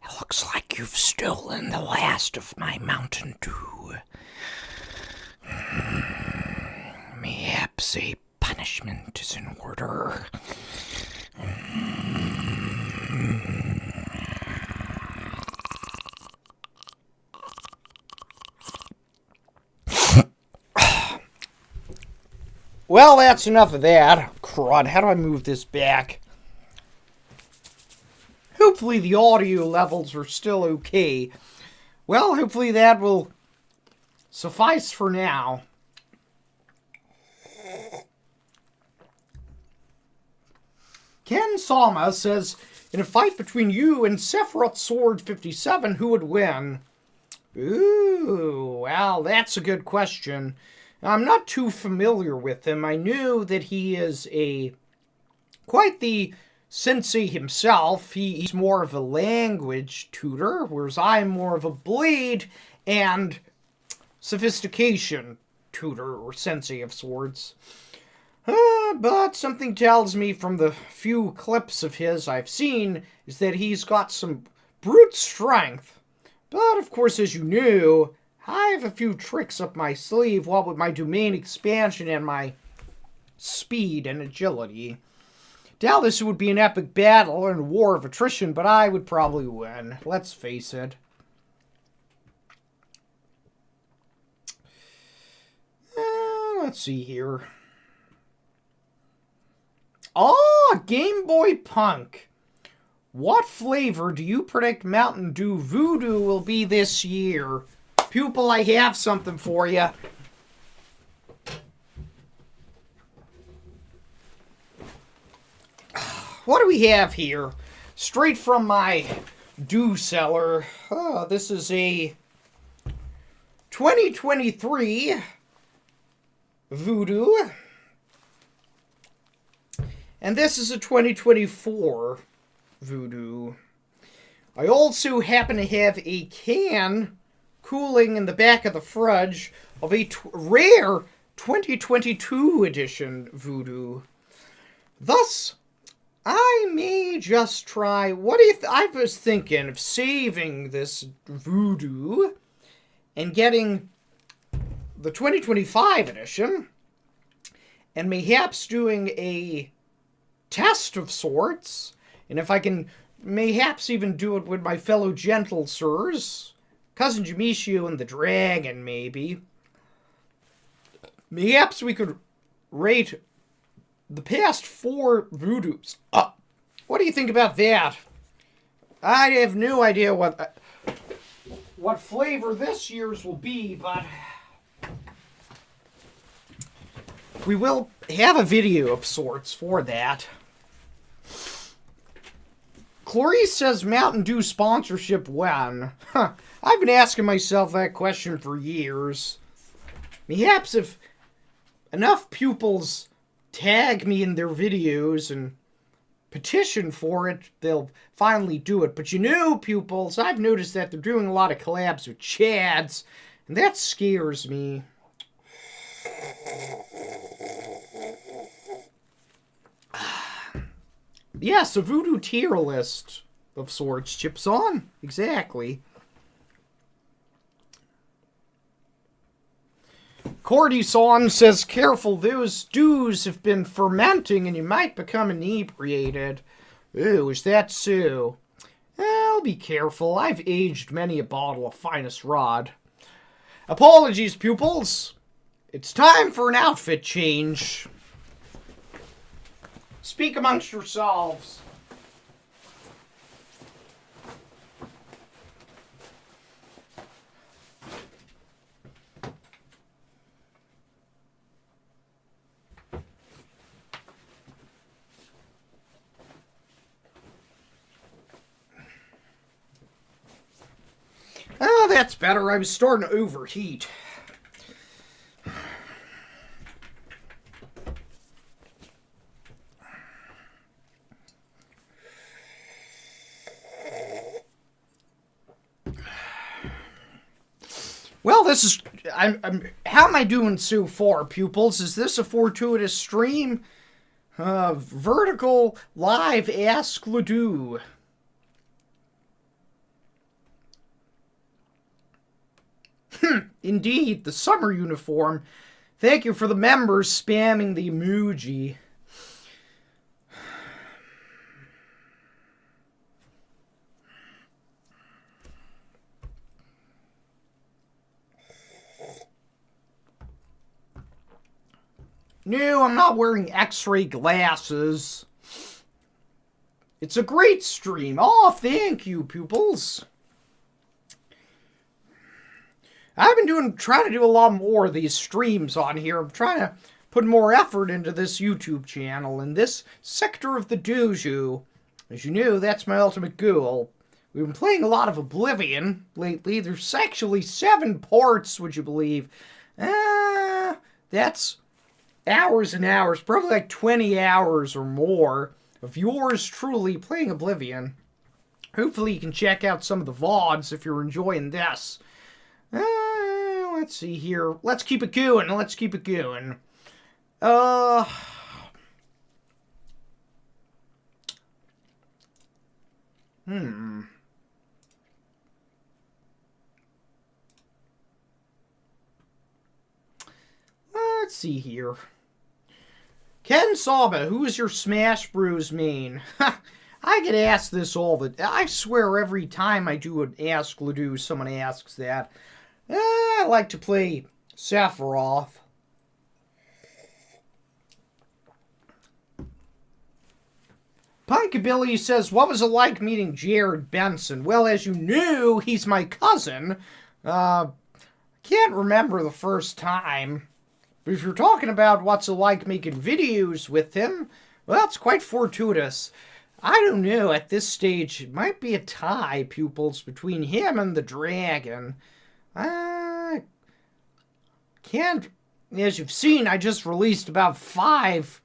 it looks like you've stolen the last of my Mountain Dew. Perhaps a punishment is in order. Well, that's enough of that. Crud, how do I move this back? Hopefully the audio levels are still okay. Well, hopefully that will suffice for now. Ken Sama says, in a fight between you and Sephiroth Sword 57, who would win? Ooh, well, that's a good question. I'm not too familiar with him. I knew that he is quite the sensei himself. He's more of a language tutor, whereas I'm more of a bleed and sophistication tutor or sensei of sorts. But something tells me from the few clips of his I've seen is that he's got some brute strength. But of course, as you knew, I have a few tricks up my sleeve, what with my domain expansion and my speed and agility. Doubtless it would be an epic battle and a war of attrition, but I would probably win. Let's face it. Let's see here. Oh, Game Boy Punk. What flavor do you predict Mountain Dew Voodoo will be this year? Pupil, I have something for you. What do we have here? Straight from my Dew cellar. This is a 2023 Voodoo. And this is a 2024 Voodoo. I also happen to have a can cooling in the back of the fridge of a rare 2022 edition Voodoo. Thus, I may just try... I was thinking of saving this Voodoo and getting the 2025 edition and mayhaps doing a test of sorts, and if I can mayhaps even do it with my fellow gentle sirs, Cousin Jamishio and the Dragon, maybe. Mayhaps we could rate the past 4 Voodoos. What do you think about that? I have no idea what flavor this year's will be, but we will have a video of sorts for that. Clarice says Mountain Dew sponsorship when? I've been asking myself that question for years. Perhaps if enough pupils tag me in their videos and petition for it, they'll finally do it. But you know, pupils, I've noticed that they're doing a lot of collabs with Chads, and that scares me. Yes, a voodoo tier list of sorts. Chips on. Exactly. Cordyson says, careful, those stews have been fermenting and you might become inebriated. Ooh, is that so? I'll be careful. I've aged many a bottle of finest rod. Apologies, pupils. It's time for an outfit change. Speak amongst yourselves. Oh, that's better. I was starting to overheat. Well, this is... how am I doing so far, pupils? Is this a fortuitous stream? Vertical live Ask Ledoux. Indeed, the summer uniform. Thank you for the members spamming the emoji. No, I'm not wearing X-ray glasses. It's a great stream. Oh, thank you, pupils. I've been trying to do a lot more of these streams on here. I'm trying to put more effort into this YouTube channel and this sector of the dojo. As you know, that's my ultimate goal. We've been playing a lot of Oblivion lately. There's actually 7 parts, would you believe? That's hours and hours, probably like 20 hours or more of yours truly playing Oblivion. Hopefully you can check out some of the VODs if you're enjoying this. Let's see here. Let's keep it going. Let's keep it going. Let's see here. Ken Saba, who is your Smash Bros main? I get asked this all the... I swear every time I do an Ask Ledoux, someone asks that. I like to play Sephiroth. Punkabilly says, what was it like meeting Jared Benson? Well, as you knew, he's my cousin. Can't remember the first time. But if you're talking about what's it like making videos with him, well, it's quite fortuitous. I don't know, at this stage, it might be a tie, pupils, between him and the dragon. I can't... As you've seen, I just released about 5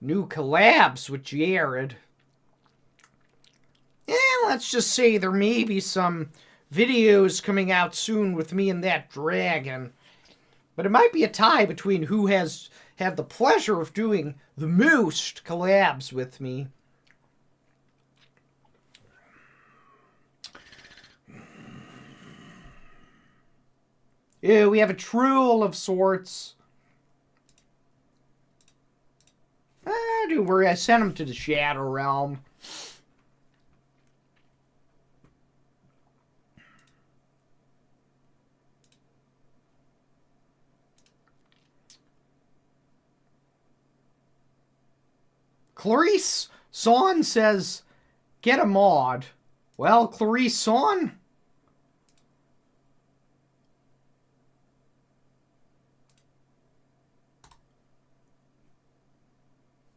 new collabs with Jared. Let's just say there may be some videos coming out soon with me and that dragon. But it might be a tie between who has had the pleasure of doing the most collabs with me. Ew, we have a Truel of sorts. Don't worry, I sent him to the Shadow Realm. Clarice Son says, get a mod. Well, Clarice Son...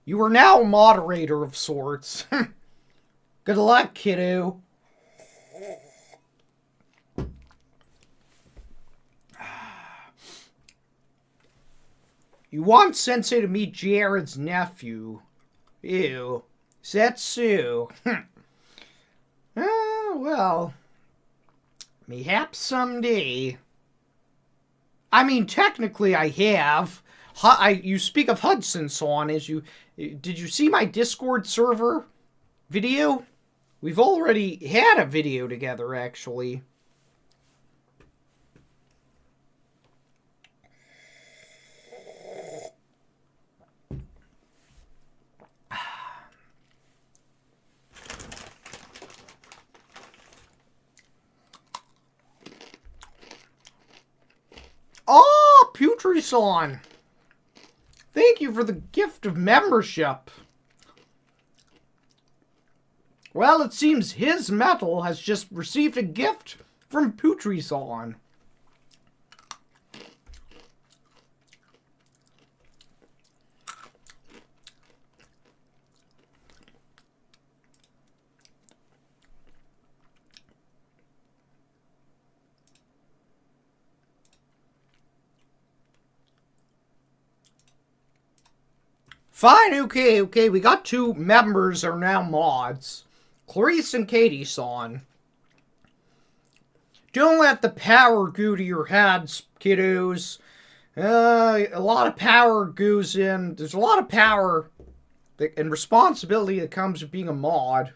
You are now a moderator of sorts. Good luck, kiddo. You want Sensei to meet Jared's nephew. Ew. Setsu. Well. Mayhaps someday. I mean, technically I have. You speak of Hudson-san. Did you see my Discord server video? We've already had a video together, actually. Oh, Putri-san! Thank you for the gift of membership. Well, it seems his metal has just received a gift from Putri-san. Fine, okay, we got 2 members are now mods. Clarice and Katie-san. Don't let the power go to your heads, kiddos. A lot of power goes in. There's a lot of power and responsibility that comes with being a mod.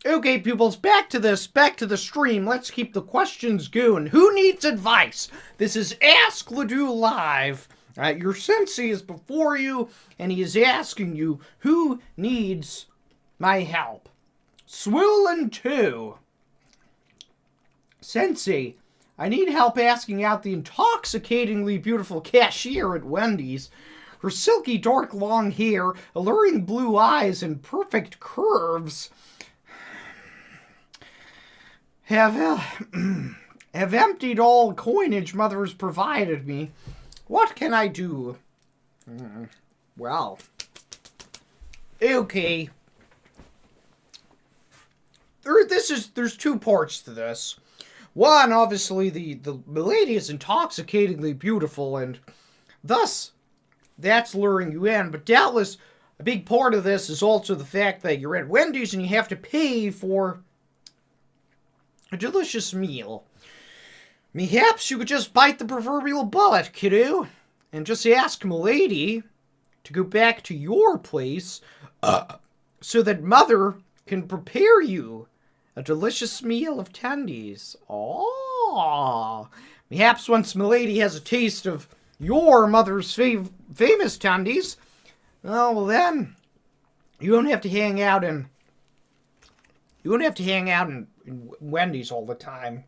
Okay, pupils, back to the stream. Let's keep the questions going. Who needs advice? This is Ask Ledoux Live. Your sensei is before you, and he is asking you, who needs my help? Swollen 2. Sensei, I need help asking out the intoxicatingly beautiful cashier at Wendy's. Her silky dark long hair, alluring blue eyes, and perfect curves have emptied all coinage Mother has provided me. What can I do? Well, okay. There's 2 parts to this. One, obviously, the lady is intoxicatingly beautiful, and thus, that's luring you in. But doubtless, a big part of this is also the fact that you're at Wendy's and you have to pay for a delicious meal. Perhaps you could just bite the proverbial bullet, kiddo, and just ask milady to go back to your place so that Mother can prepare you a delicious meal of tendies. Oh, perhaps once milady has a taste of your mother's famous tendies, well then, you won't have to hang out in Wendy's all the time.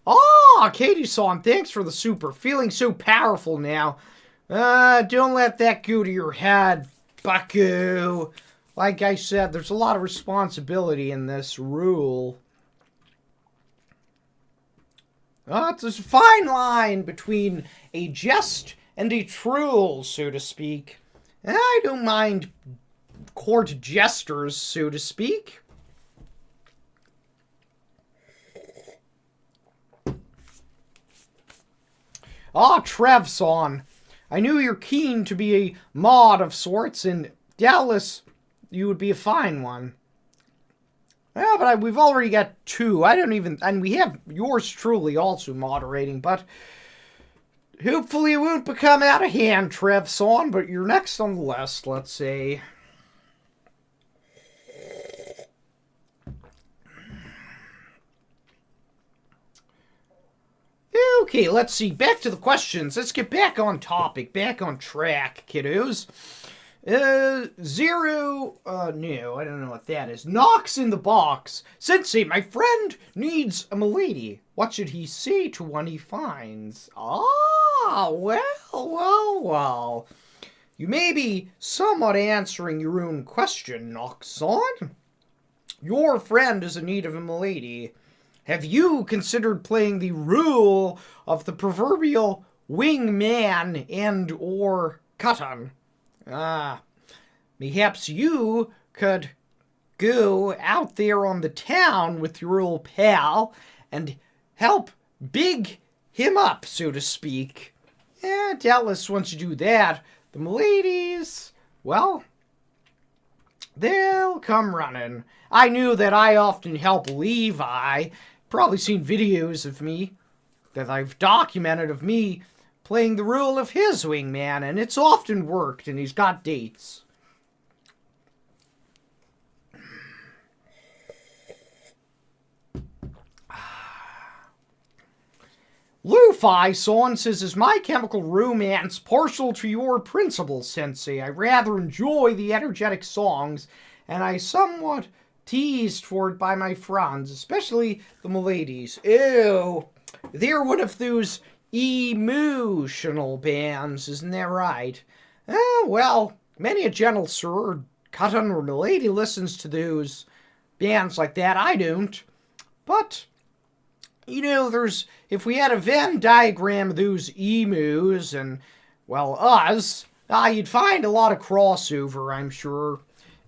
Oh, Katie-san, thanks for the super. Feeling so powerful now. Don't let that go to your head, bucko. Like I said, there's a lot of responsibility in this rule. It's a fine line between a jest and a truel, so to speak. I don't mind court jesters, so to speak. Ah, Trev-san. I knew you're keen to be a mod of sorts, and doubtless you would be a fine one. Yeah, but we've already got 2. And we have yours truly also moderating, but hopefully it won't become out of hand, Trev-san, but you're next on the list, let's say. Okay, let's see. Back to the questions. Let's get back on topic, back on track, kiddos. Zero, no, I don't know what that is. Knocks in the box. Sensei, my friend needs a milady. What should he say to one he finds? Ah, well. You may be somewhat answering your own question, Knox-on. Your friend is in need of a milady. Have you considered playing the role of the proverbial wingman and or cotton? Perhaps you could go out there on the town with your old pal and help big him up, so to speak. Doubtless once you do that, the ladies, well, they'll come running. I knew that I often help Levi. Probably seen videos of me that I've documented of me playing the role of his wingman, and it's often worked, and he's got dates. Levi-san says, is My Chemical Romance partial to your principles, Sensei? I rather enjoy the energetic songs, and I somewhat teased for it by my friends, especially the miladies. Ew, they're one of those emotional bands, isn't that right? Well, many a gentle sir or cut-under milady listens to those bands like that. I don't. But you know, if we had a Venn diagram of those emus and, well, us, you'd find a lot of crossover, I'm sure.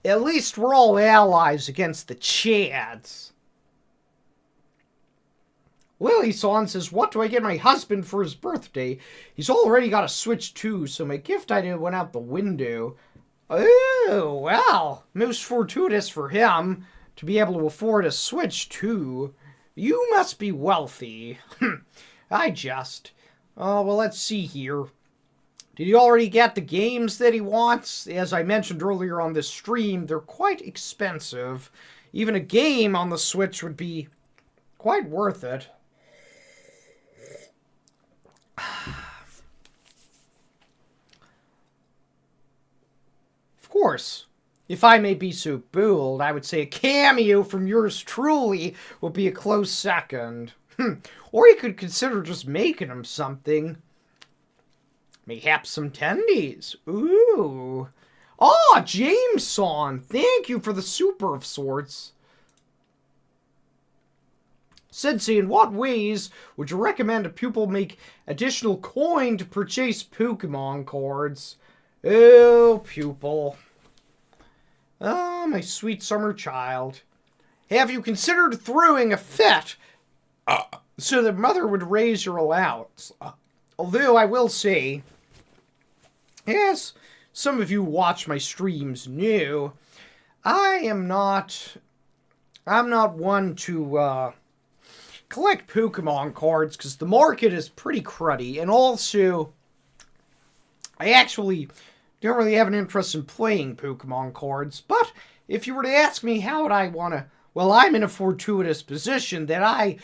At least we're all allies against the Chads. Lily-san says, what do I get my husband for his birthday? He's already got a Switch 2, so my gift idea went out the window. Oh, well, most fortuitous for him to be able to afford a Switch 2. You must be wealthy. I just. Well, let's see here. Did he already get the games that he wants? As I mentioned earlier on this stream, they're quite expensive. Even a game on the Switch would be quite worth it. Of course. If I may be so bold, I would say a cameo from yours truly would be a close second. Or you could consider just making him something. Mayhaps some tendies. Ooh. Oh, Jameson! Thank you for the super of sorts. Sensei, in what ways would you recommend a pupil make additional coin to purchase Pokemon cards? Oh, pupil. Oh, my sweet summer child. Have you considered throwing a fit so that mother would raise your allowance? Although I will say, yes, some of you watch my streams know, I'm not one to collect Pokemon cards because the market is pretty cruddy, and also I actually don't really have an interest in playing Pokemon cards. But if you were to ask me how would I want to, well, I'm in a fortuitous position that I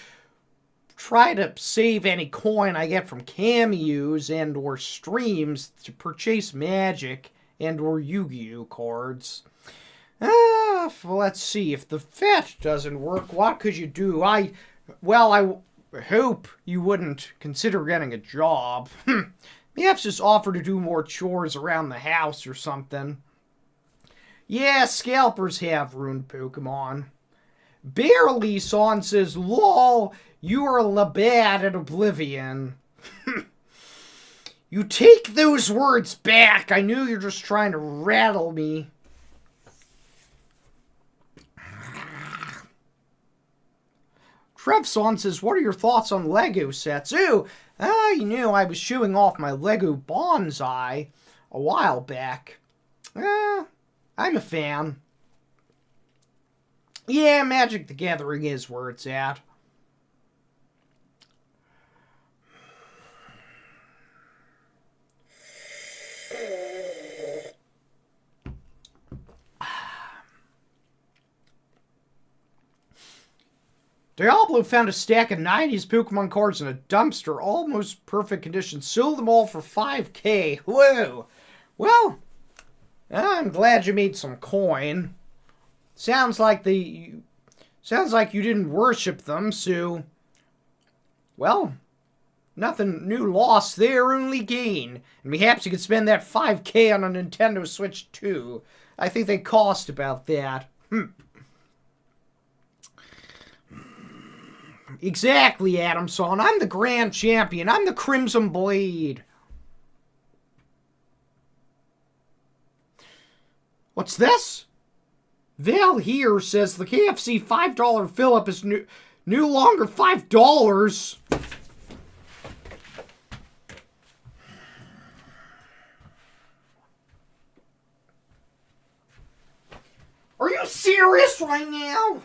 try to save any coin I get from cameos and or streams to purchase Magic and or Yu-Gi-Oh cards. Well, let's see. If the fit doesn't work, what could you do? I hope you wouldn't consider getting a job. Perhaps just offer to do more chores around the house or something. Yeah, scalpers have ruined Pokemon. Barely Son says, lol, you are Labatt at Oblivion. You take those words back. I knew you're just trying to rattle me. Trevson says, what are your thoughts on Lego sets? Ooh, you know, I was showing off my Lego bonsai a while back. I'm a fan. Yeah, Magic the Gathering is where it's at. Diablo found a stack of 90s Pokemon cards in a dumpster, almost perfect condition. Sold them all for $5,000. Whoa! Well, I'm glad you made some coin. Sounds like you didn't worship them, so, well, nothing new lost there, only gain. And perhaps you could spend that $5,000 on a Nintendo Switch 2. I think they cost about that. Exactly, Adamson. I'm the grand champion. I'm the Crimson Blade. What's this? Val here says the KFC $5 fill-up is no longer $5. Are you serious right now?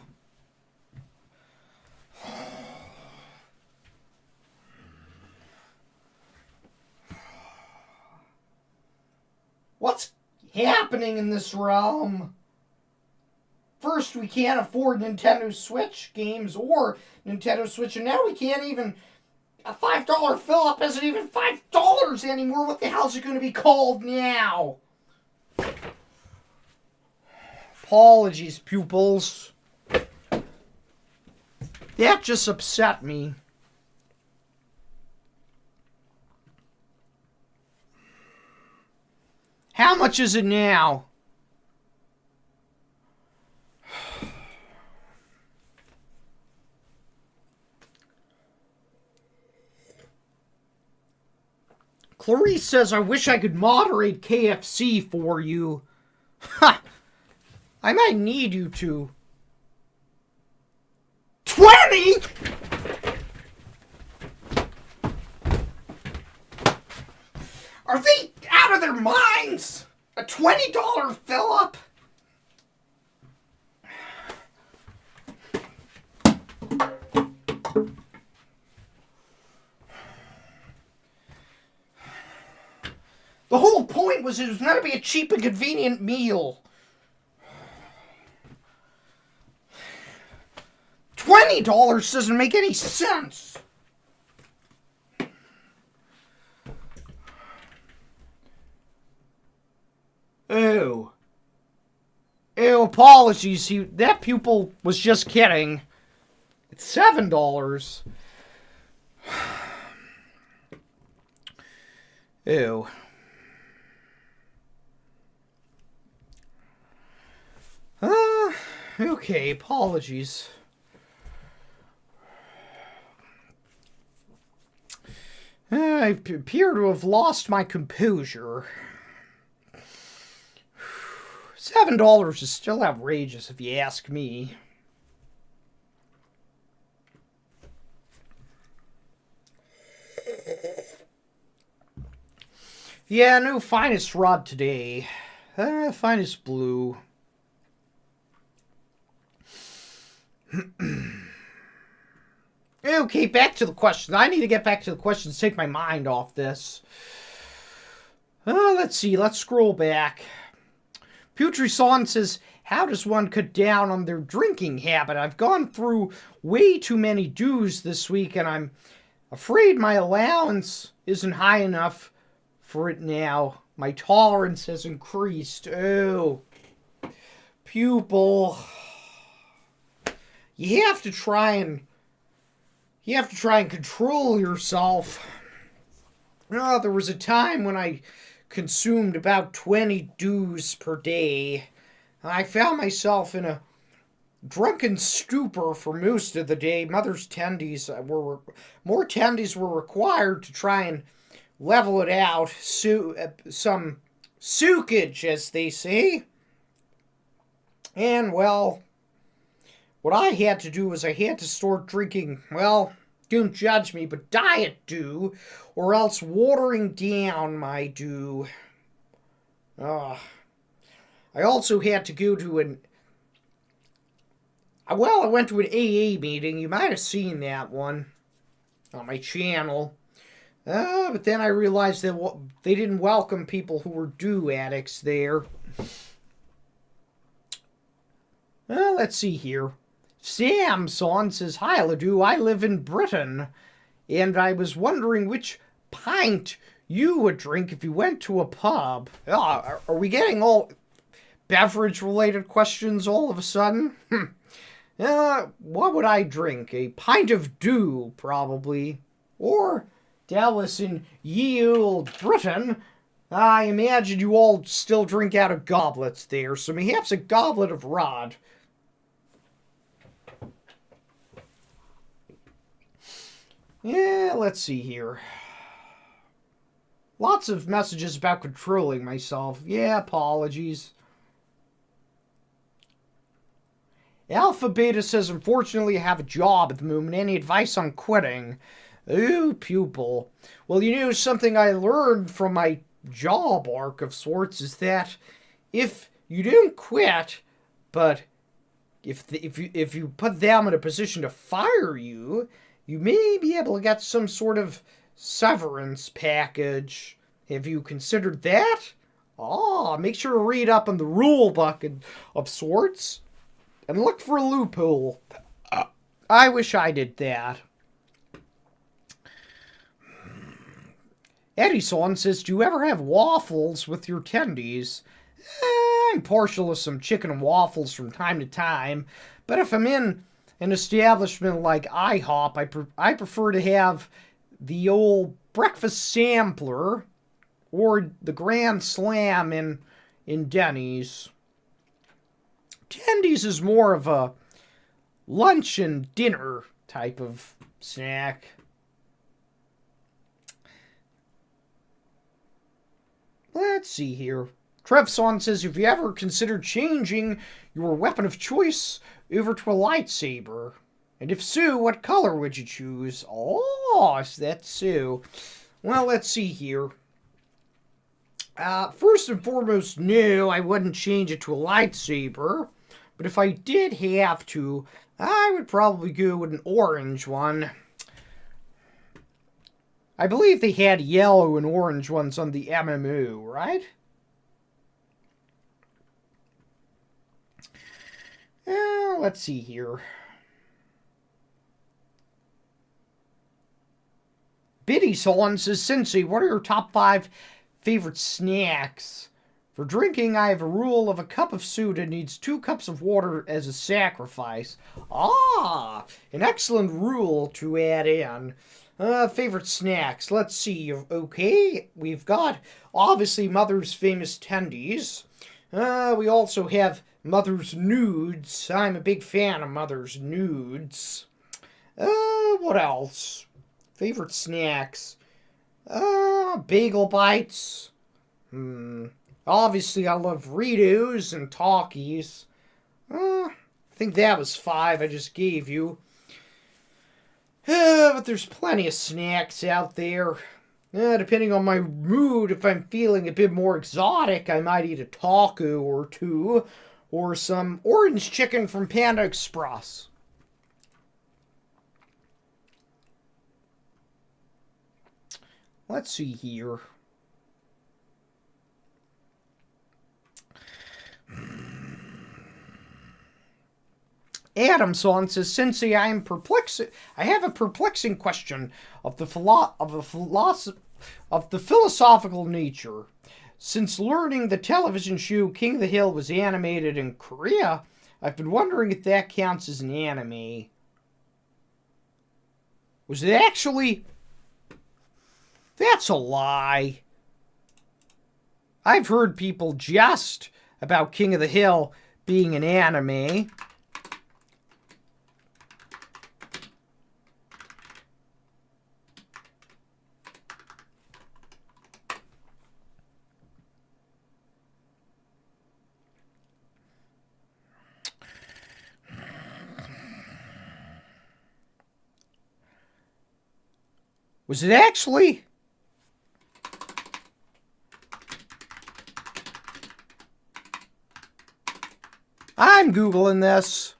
What's happening in this realm? First, we can't afford Nintendo Switch games or Nintendo Switch, and now we can't even... A $5 fill-up isn't even $5 anymore. What the hell's it going to be called now? Apologies, pupils. That just upset me. How much is it now? Clarice says, I wish I could moderate KFC for you. Ha! I might need you to. 20?! Are they out of their minds? A $20 fill-up? The whole point was it was going to be a cheap and convenient meal. $20 doesn't make any sense. Oh. Oh, apologies. That pupil was just kidding. It's $7. Ew. Okay, apologies. I appear to have lost my composure. $7 is still outrageous if you ask me. Yeah, no finest rod today. Finest blue. Okay, back to the questions. I need to get back to the questions, take my mind off this. Let's see, let's scroll back. Putri-san says, how does one cut down on their drinking habit? I've gone through way too many dues this week, and I'm afraid my allowance isn't high enough for it now. My tolerance has increased. Oh, pupil. You have to try and control yourself. There was a time when I consumed about 20 dews per day. I found myself in a drunken stupor for most of the day. More tendies were required to try and level it out. Some soakage, as they say. And, well, what I had to do was I had to start drinking, well, don't judge me, but diet dew, or else watering down my dew. I also had to go to I went to an AA meeting. You might have seen that one on my channel. But then I realized that they didn't welcome people who were dew addicts there. Let's see here. Samson says, hi, Ledoux, I live in Britain, and I was wondering which pint you would drink if you went to a pub. Are we getting all beverage-related questions all of a sudden? What would I drink? A pint of dew, probably. Or, Dallas in ye old Britain, I imagine you all still drink out of goblets there, so perhaps a goblet of rod. Yeah, let's see here. Lots of messages about controlling myself. Yeah, apologies. Alpha Beta says, unfortunately, I have a job at the moment. Any advice on quitting? Ooh, pupil. Well, something I learned from my job arc of sorts is that if you don't quit, but if you put them in a position to fire you, you may be able to get some sort of severance package. Have you considered that? Make sure to read up on the rule book of sorts and look for a loophole. I wish I did that. Edison says, do you ever have waffles with your tendies? I'm partial to some chicken and waffles from time to time, but if I'm in an establishment like IHOP, I prefer to have the old breakfast sampler or the Grand Slam in Denny's. Tendies is more of a lunch and dinner type of snack. Let's see here. Trevson says, have you ever considered changing your weapon of choice over to a lightsaber? And if so, what color would you choose? Oh, that's so. Well, let's see here. First and foremost, no, I wouldn't change it to a lightsaber. But if I did have to, I would probably go with an orange one. I believe they had yellow and orange ones on the MMO, right? Let's see here. Biddy Solon says, Sensei, what are your top 5 favorite snacks? For drinking, I have a rule of a cup of soda needs 2 cups of water as a sacrifice. An excellent rule to add in. Favorite snacks. Let's see. Okay, we've got, obviously, Mother's famous tendies. We also have Mother's nudes. I'm a big fan of Mother's nudes. What else? Favorite snacks. Bagel bites. Obviously, I love Ritos and Talkies. I think that was 5 I just gave you. But there's plenty of snacks out there. Depending on my mood, if I'm feeling a bit more exotic, I might eat a taco or 2. Or some orange chicken from Panda Express. Let's see here. Adamson says, Sensei, I have a perplexing question of the philosophical nature. Since learning the television show King of the Hill was animated in Korea, I've been wondering if that counts as an anime. Was it actually? That's a lie. I've heard people jest about King of the Hill being an anime. Was it actually? I'm Googling this.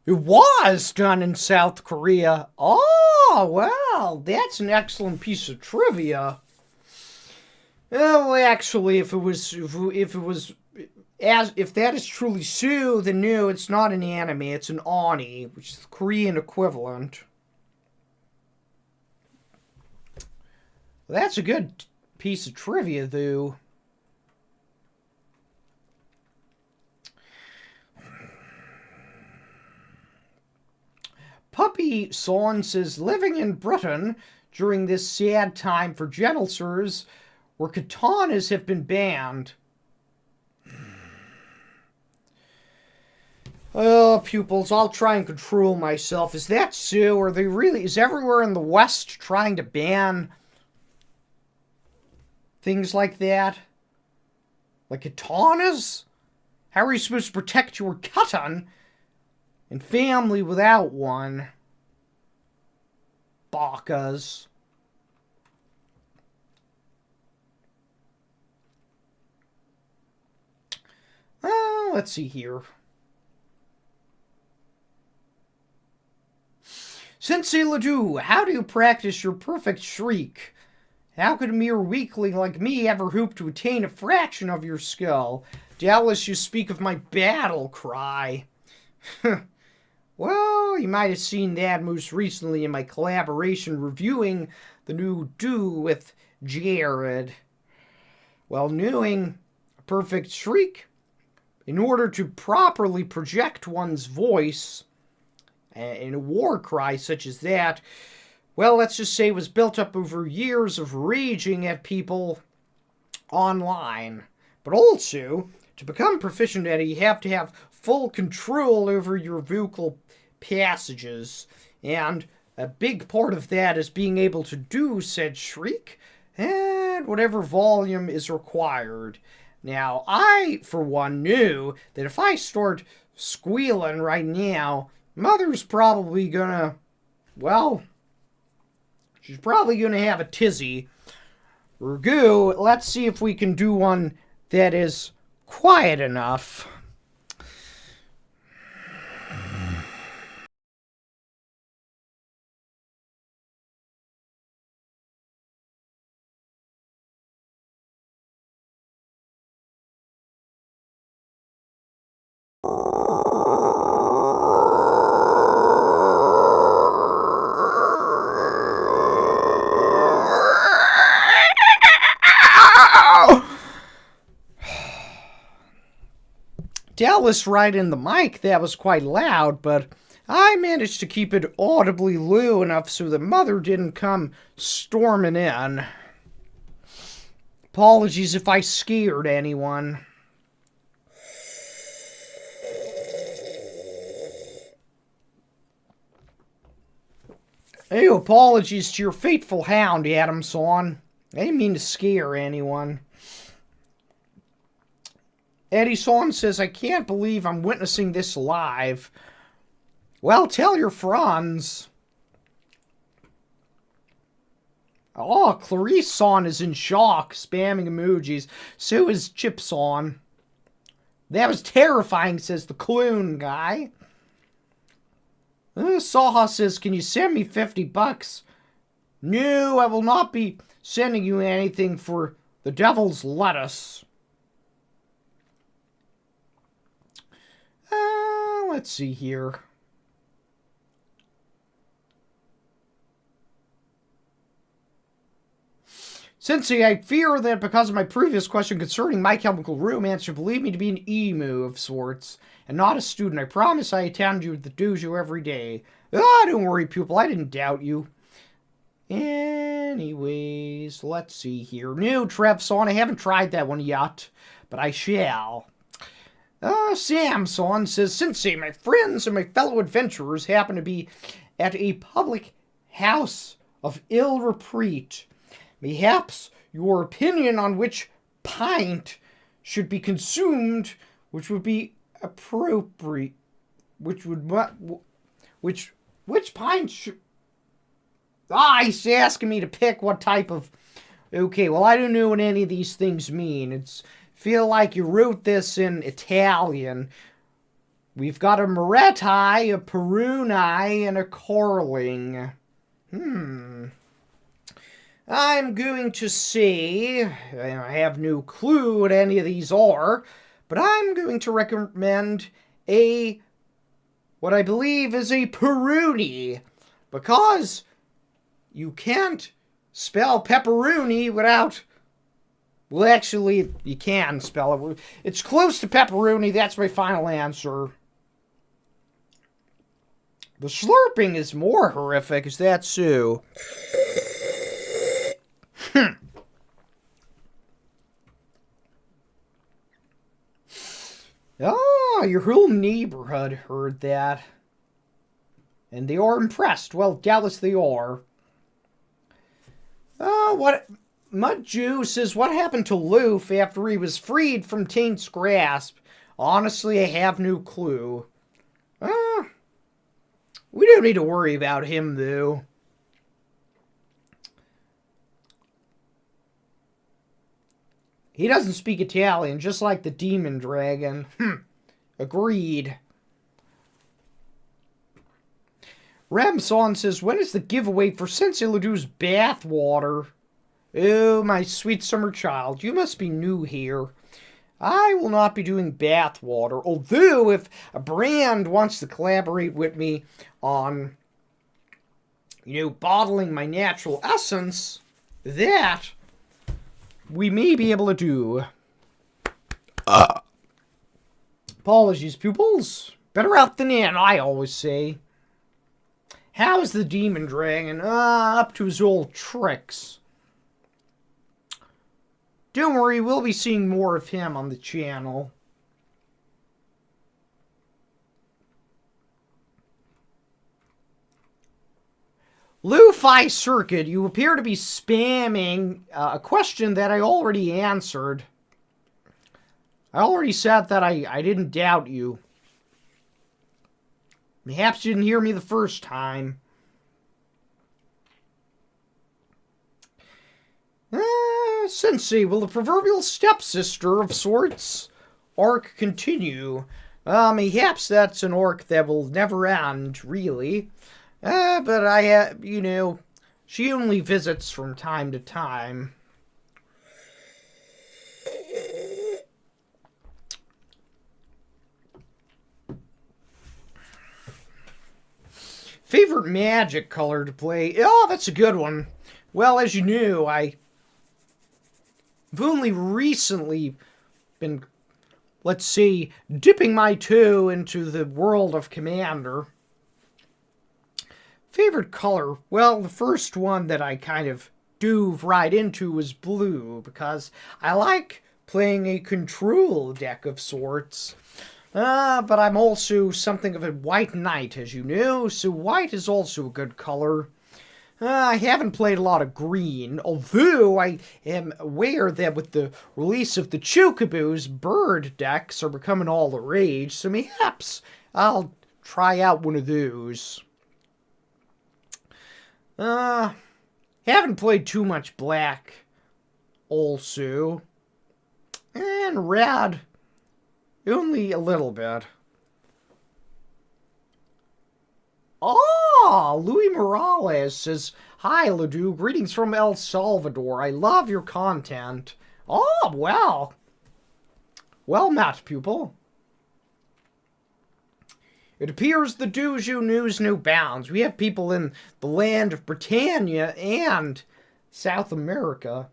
It was done in South Korea. Oh, well, that's an excellent piece of trivia. Well, actually, if that is truly so, then no, it's not an anime, it's an oni, which is the Korean equivalent. Well, that's a good piece of trivia, though. Puppy Son says, living in Britain during this sad time for gentle sirs, where katanas have been banned. Oh, pupils, I'll try and control myself. Is that so? Is everywhere in the West trying to ban things like that. Like katanas? How are you supposed to protect your katan and family without one? Bakas. Let's see here. Sensei Ledoux, how do you practice your perfect shriek? How could a mere weakling like me ever hope to attain a fraction of your skill? Doubtless you speak of my battle cry. Well, you might have seen that most recently in my collaboration reviewing the new Do with Jared. Well, knowing a perfect shriek, in order to properly project one's voice in a war cry such as that, well, let's just say it was built up over years of raging at people online. But also, to become proficient at it, you have to have full control over your vocal passages. And a big part of that is being able to do said shriek at whatever volume is required. Now, I, for one, knew that if I start squealing right now, Mother's probably gonna, well, she's probably gonna have a tizzy. Ragu, let's see if we can do one that is quiet enough. Dallas right in the mic, that was quite loud, but I managed to keep it audibly low enough so that Mother didn't come storming in. Apologies if I scared anyone. Hey, apologies to your faithful hound, Adamson. I didn't mean to scare anyone. Eddie Son says, I can't believe I'm witnessing this live. Well, tell your friends. Oh, Clarice Son is in shock, spamming emojis. So is Chip Son. That was terrifying, says the Clune guy. Saha says, can you send me $50? No, I will not be sending you anything for the devil's lettuce. Let's see here. Sensei, I fear that because of my previous question concerning My Chemical Romance, you believe me to be an emu of sorts, and not a student. I promise I attend you at the dojo every day. Don't worry, pupil, I didn't doubt you. Anyways, let's see here. No, Trevson, I haven't tried that one yet, but I shall. Samson says, Sensei, my friends and my fellow adventurers happen to be at a public house of ill repute. Perhaps your opinion on which pint should be consumed, which would be appropriate, which pint should... he's asking me to pick what type of... Okay, well, I don't know what any of these things mean. Feel like you wrote this in Italian. We've got a Moretti, a Peruni, and a Carling. I'm going to say, I have no clue what any of these are, but I'm going to recommend what I believe is a Peruni, because you can't spell pepperoni without... Well, actually, you can spell it. It's close to pepperoni. That's my final answer. The slurping is more horrific. Is that so? Oh, your whole neighborhood heard that. And they are impressed. Well, doubtless they are. Oh, what... Mudju says, what happened to Luffy after he was freed from Taint's grasp? Honestly, I have no clue. We don't need to worry about him, though. He doesn't speak Italian, just like the demon dragon. Agreed. Ramson says, when is the giveaway for Sensei Ledoux's bathwater? Oh, my sweet summer child, you must be new here. I will not be doing bathwater, although if a brand wants to collaborate with me on, bottling my natural essence, that we may be able to do. Apologies, pupils. Better out than in, I always say. How is the demon dragon? Up to his old tricks. Don't worry, we'll be seeing more of him on the channel. Luffy Circuit, you appear to be spamming a question that I already answered. I already said that I didn't doubt you. Perhaps you didn't hear me the first time. Sensei, will the proverbial stepsister of sorts arc continue? Perhaps that's an arc that will never end, really. But she only visits from time to time. Favorite magic color to play? Oh, that's a good one. Well, as you know, I've only recently been, let's say, dipping my toe into the world of Commander. Favorite color? Well, the first one that I kind of dove right into was blue, because I like playing a control deck of sorts. But I'm also something of a white knight, as you know, so white is also a good color. I haven't played a lot of green, although I am aware that with the release of the Chocobos, bird decks are becoming all the rage, so perhaps I'll try out one of those. Haven't played too much black, also. And red, only a little bit. Louis Morales says, hi, Ledoux. Greetings from El Salvador. I love your content. Well. Well met, pupil. It appears the Dojo knows no bounds. We have people in the land of Britannia and South America.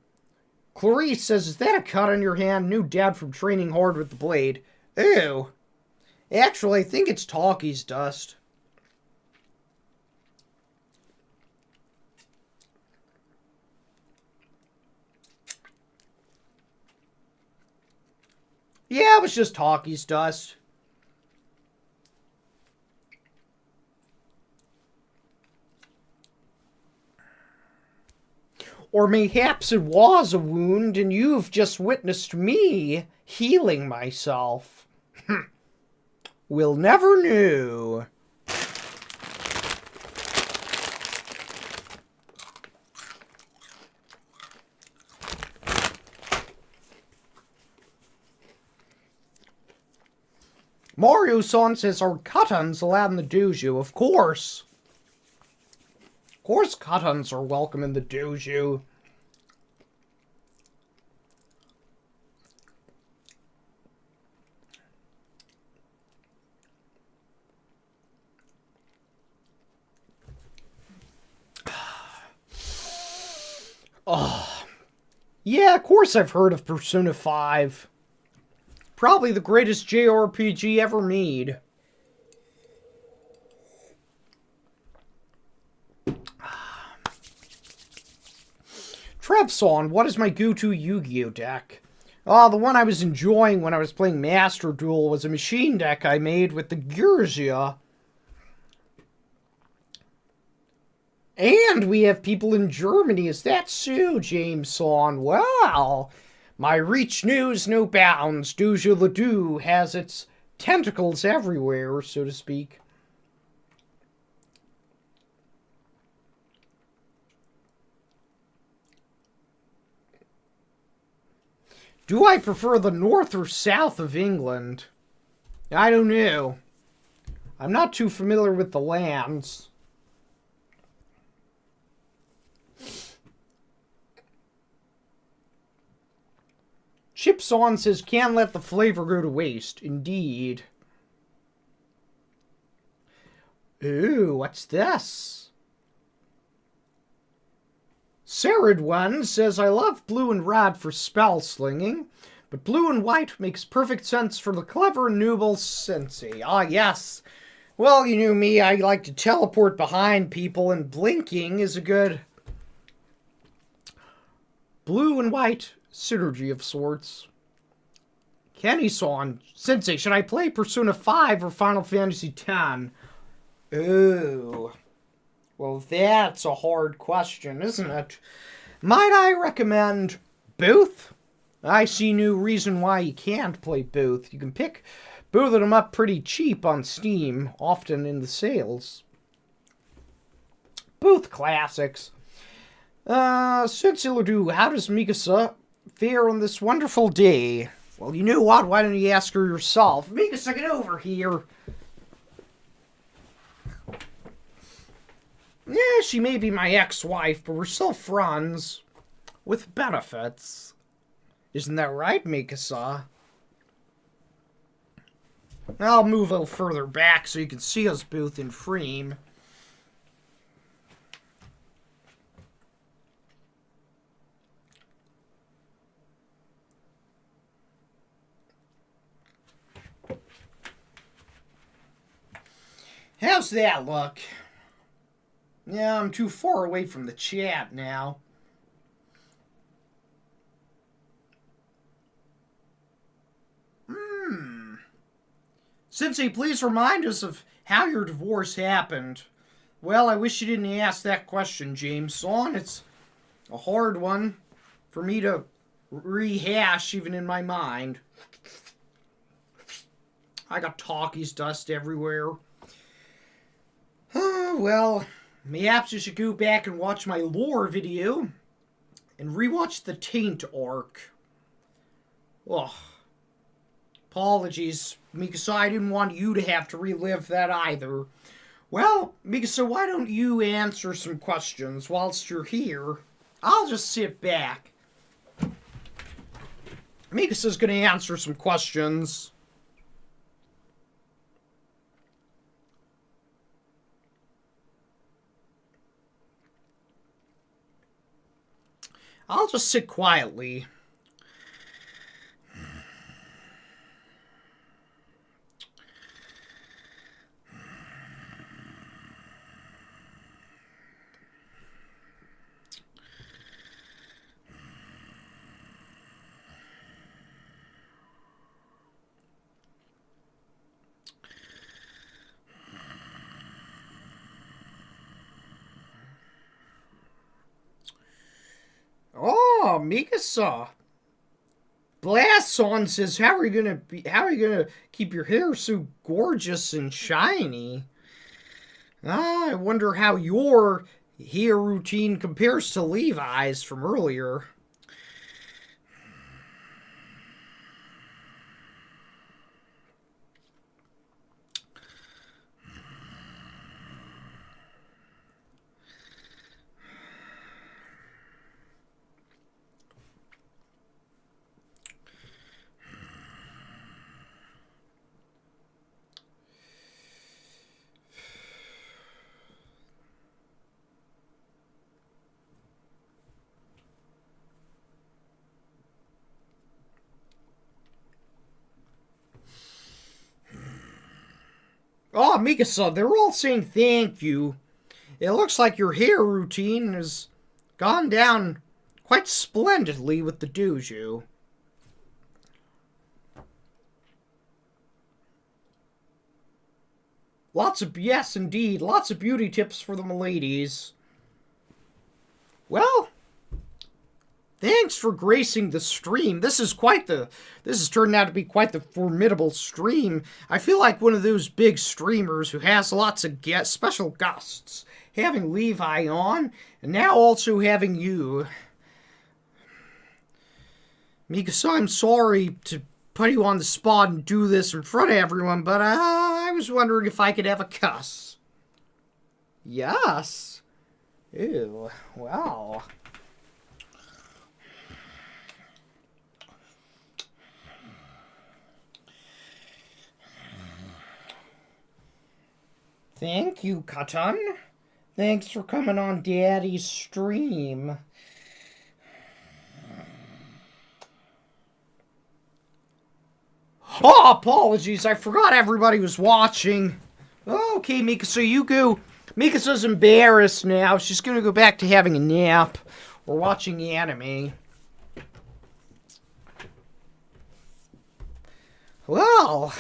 Clarice says, is that a cut on your hand? No doubt from training hard with the blade. Ew. Actually, I think it's talkies dust. Yeah, it was just talkies dust. Or mayhaps it was a wound and you've just witnessed me healing myself. We'll never know. Mario-san says, are Cuttons allowed in the dojo? Of course. Of course Cuttons are welcome in the dojo. Yeah, of course I've heard of Persona 5. Probably the greatest JRPG ever made. Trevson, what is my go-to Yu-Gi-Oh deck? The one I was enjoying when I was playing Master Duel was a machine deck I made with the Gyrzia. And we have people in Germany. Is that so, Jameson? Well, my reach knows no bounds. Doja Ledoux has its tentacles everywhere, so to speak. Do I prefer the north or south of England? I don't know. I'm not too familiar with the lands. Chips On says, can't let the flavor go to waste. Indeed. Ooh, what's this? Sarid One says, I love blue and red for spell slinging, but blue and white makes perfect sense for the clever and noble Sensei. Ah, yes. Well, you know me, I like to teleport behind people, and blinking is a good blue and white synergy of sorts. Kenny-san, Sensei, should I play Persona 5 or Final Fantasy X? Ooh. Well, that's a hard question, isn't it? Might I recommend both? I see no reason why you can't play both. You can pick both of them up pretty cheap on Steam, often in the sales. Both classics. Sensei Ledoux, how does Mikasa fare on this wonderful day? Well, you know what? Why don't you ask her yourself? Mikasa, get over here. Yeah, she may be my ex-wife, but we're still friends. With benefits. Isn't that right, Mikasa? I'll move a little further back so you can see us both in frame. How's that look? Yeah, I'm too far away from the chat now. Sensei, please remind us of how your divorce happened. Well, I wish you didn't ask that question, Jameson. It's a hard one for me to rehash even in my mind. I got talkies dust everywhere. Well, perhaps you should go back and watch my lore video and rewatch the Taint arc. Ugh. Apologies, Mikasa, I didn't want you to have to relive that either. Well, Mikasa, why don't you answer some questions whilst you're here? I'll just sit back. Mikasa's gonna answer some questions. I'll just sit quietly. Oh, Mikasa. Blastson says, how are you gonna keep your hair so gorgeous and shiny? I wonder how your hair routine compares to Levi's from earlier. Oh, Mikasa, they're all saying thank you. It looks like your hair routine has gone down quite splendidly with the dojo. Yes, indeed. Lots of beauty tips for the ladies. Well, thanks for gracing the stream. This has turned out to be quite the formidable stream. I feel like one of those big streamers who has lots of special guests. Having Levi on, and now also having you. Mikasa, I'm sorry to put you on the spot and do this in front of everyone, but I was wondering if I could have a cuss. Yes. Ew. Wow. Thank you, Katan. Thanks for coming on Daddy's stream. Oh, apologies. I forgot everybody was watching. Okay, Mikasa, you go. Mikasa's embarrassed now. She's going to go back to having a nap or watching anime. Well,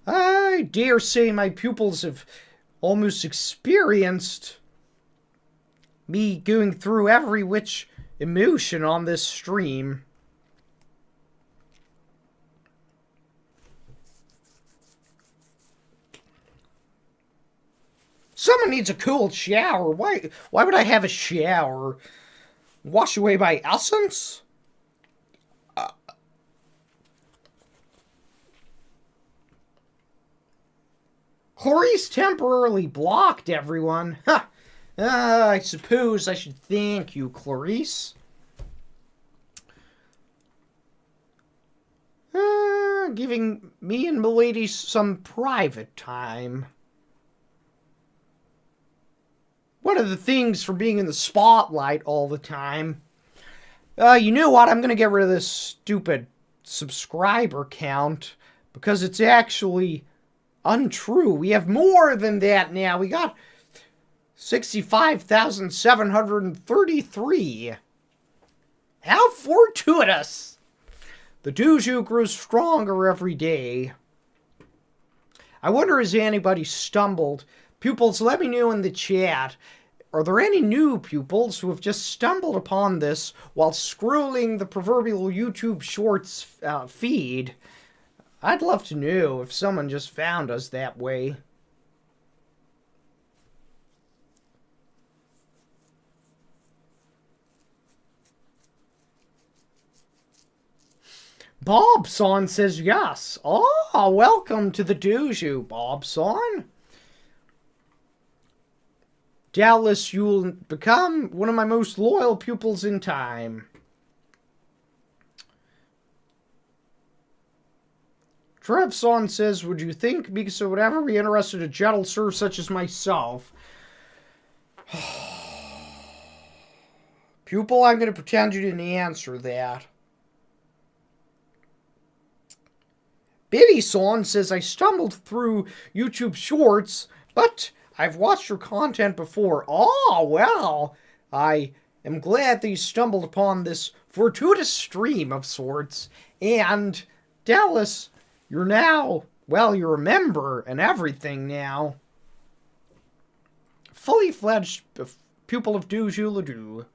I dare say my pupils have almost experienced me going through every which emotion on this stream. Someone needs a cool shower. Why would I have a shower? Wash away my essence? Clarice temporarily blocked everyone. Huh. I suppose I should thank you, Clarice. Giving me and Milady some private time. One of the things for being in the spotlight all the time. You know what? I'm going to get rid of this stupid subscriber count because it's actually untrue. We have more than that now. We got 65,733. How fortuitous. The dojo grows stronger every day. I wonder has anybody stumbled? Pupils, let me know in the chat. Are there any new pupils who have just stumbled upon this while scrolling the proverbial YouTube Shorts feed? I'd love to know if someone just found us that way. Bob-san says yes. Oh, welcome to the dojo, Bob-san. Doubtless you'll become one of my most loyal pupils in time. Trev-san says, would you think Mikasa would ever be interested in a gentle sir such as myself? Pupil, I'm going to pretend you didn't answer that. Biddy-san says, I stumbled through YouTube Shorts, but I've watched your content before. Oh, well, I am glad that you stumbled upon this fortuitous stream of sorts. And, Dallas, you're now, well, you're a member and everything now. Fully fledged pupil of Dojo Ladoo.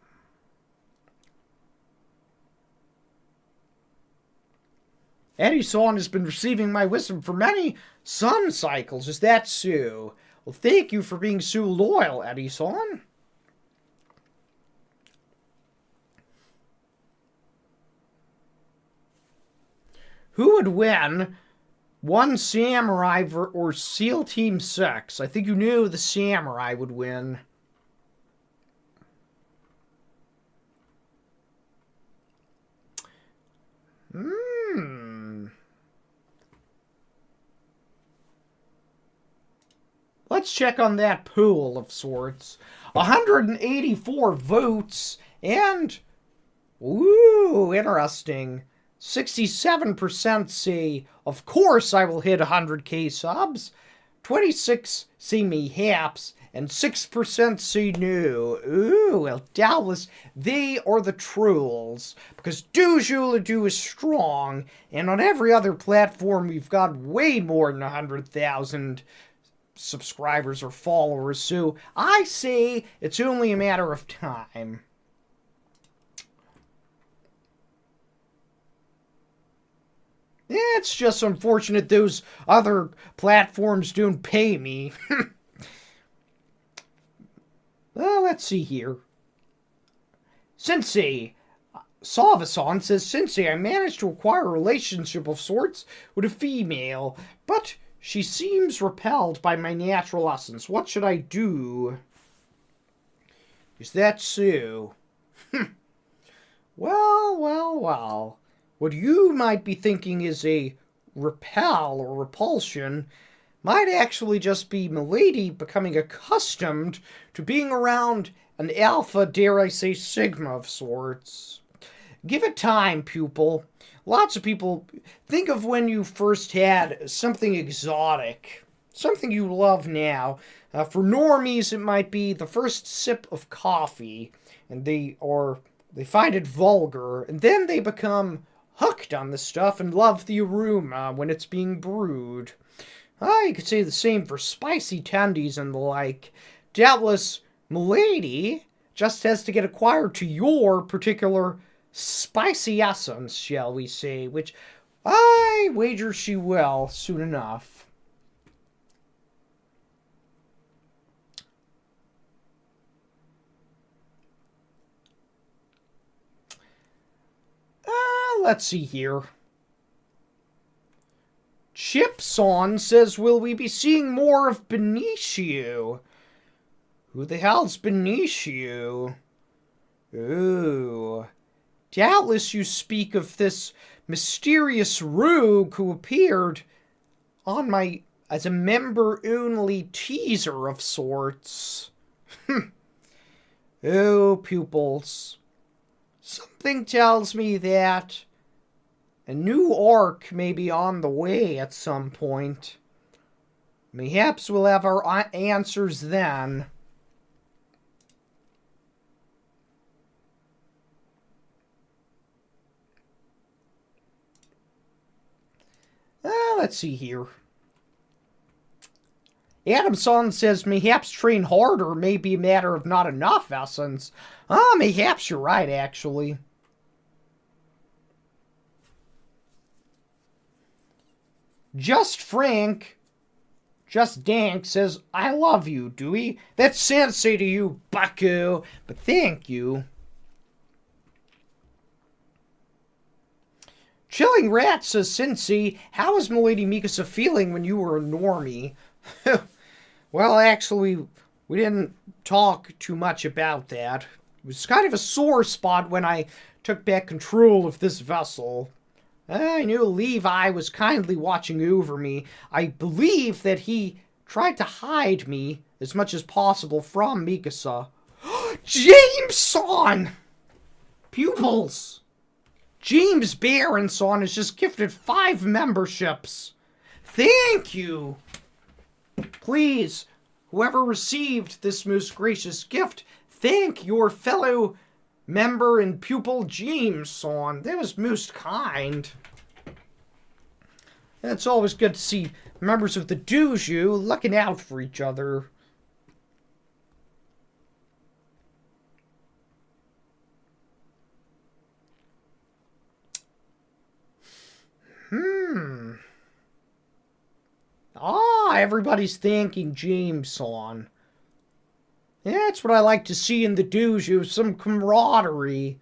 Eddie-san has been receiving my wisdom for many sun cycles. Is that so? Well, thank you for being so loyal, Eddie-san. Who would win? One Samurai or SEAL Team 6? I think you knew the Samurai would win. Let's check on that pool of sorts. 184 votes and, ooh, interesting. 67% say, of course I will hit 100k subs. 26 say mayhaps, and 6% say no. Ooh, well, doubtless they are the trolls. Because Dojo Ladoo is strong, and on every other platform we've got way more than 100,000 subscribers or followers, so I say it's only a matter of time. It's just unfortunate those other platforms don't pay me. Well, let's see here. Sensei Salvason says, Sensei, I managed to acquire a relationship of sorts with a female, but she seems repelled by my natural essence. What should I do? Is that so? Well. What you might be thinking is a repel or repulsion might actually just be Milady becoming accustomed to being around an alpha, dare I say, sigma of sorts. Give it time, pupil. Lots of people think of when you first had something exotic, something you love now. For normies, it might be the first sip of coffee, and they find it vulgar, and then they become hooked on the stuff and love the aroma when it's being brewed. You could say the same for spicy tendies and the like. Doubtless, Milady just has to get acquired to your particular spicy essence, shall we say, which I wager she will soon enough. Let's see here. Chipson says, will we be seeing more of Benicio? Who the hell's Benicio? Ooh. Doubtless you speak of this mysterious rogue who appeared on as a member-only teaser of sorts. Oh, pupils. Something tells me that a new arc may be on the way at some point. Mayhaps we'll have our answers then. Let's see here. Adamson says, mayhaps train harder may be a matter of not enough essence. Mayhaps you're right, actually. Just Dank says, I love you, Dewey. That's sensei to you, bucko. But thank you. Chilling Rat says, Sensei, how was Milady Mikasa feeling when you were a normie? Well, actually, we didn't talk too much about that. It was kind of a sore spot when I took back control of this vessel. I knew Levi was kindly watching over me. I believe that he tried to hide me as much as possible from Mikasa. Jameson! Pupils! James Berenson has just gifted 5 memberships. Thank you! Please, whoever received this most gracious gift, thank your fellow member and pupil Jameson. That was most kind. It's always good to see members of the dojo looking out for each other. Everybody's thanking Jameson. Yeah, that's what I like to see in the dojo, some camaraderie.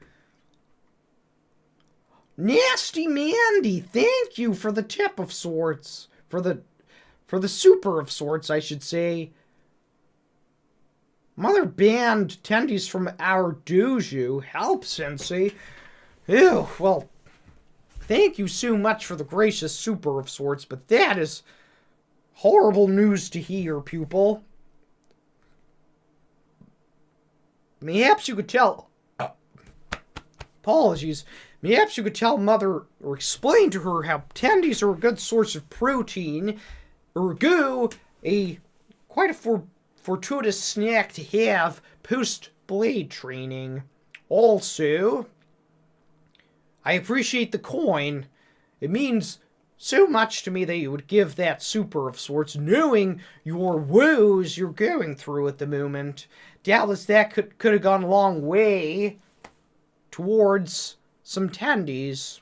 Nasty Mandy, thank you for the tip of sorts. For the super of sorts, I should say. Mother banned tendies from our dojo. Help, Sensei. Ew, well, thank you so much for the gracious super of sorts, but that is horrible news to hear, pupil. Mayhaps you could tell... apologies. Mayhaps you could tell Mother, or explain to her how tendies are a good source of protein, ergo, quite a fortuitous snack to have post-blade training. Also, I appreciate the coin. It means so much to me that you would give that super of sorts, knowing your woes you're going through at the moment. Doubtless that could have gone a long way towards some tendies.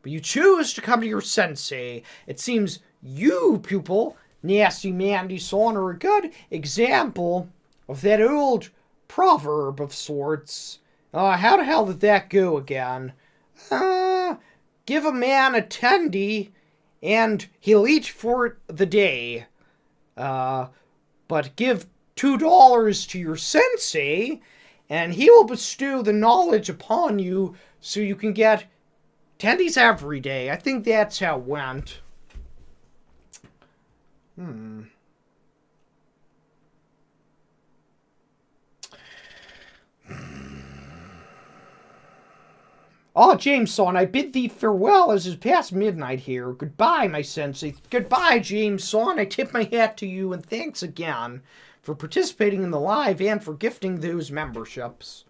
But you choose to come to your sensei. It seems you, pupil, Nasty Mandy-san, are a good example of that old proverb of sorts. How the hell did that go again? Give a man a tendy, and he'll eat for the day. But give $2 to your sensei, and he will bestow the knowledge upon you so you can get tendies every day. I think that's how it went. Jameson, I bid thee farewell as it's past midnight here. Goodbye, my sensei. Goodbye, Jameson. I tip my hat to you, and thanks again for participating in the live and for gifting those memberships.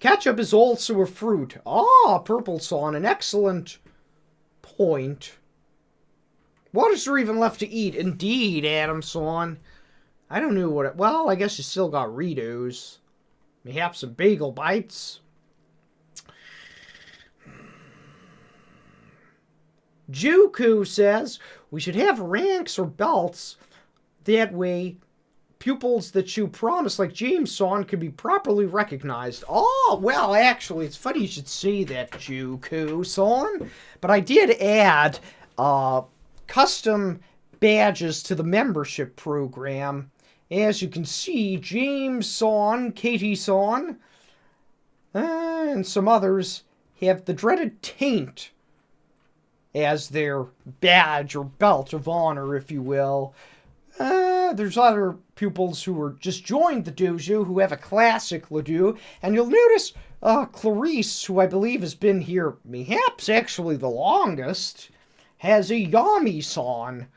Ketchup is also a fruit. Purple Son, an excellent point. What is there even left to eat? Indeed, Adam Son. I don't know what well, I guess you still got Ritos. Mayhaps some bagel bites. Juku says we should have ranks or belts. That way, pupils that show promise like Jameson can be properly recognized. Well, actually, it's funny you should say that, Juku-san. But I did add custom badges to the membership program. As you can see, James-san, Katie-san, and some others have the dreaded taint as their badge or belt of honor, if you will. There's other pupils who are just joined the dojo who have a classic Ledoux, and you'll notice Clarice, who I believe has been here perhaps actually the longest, has a Yami-san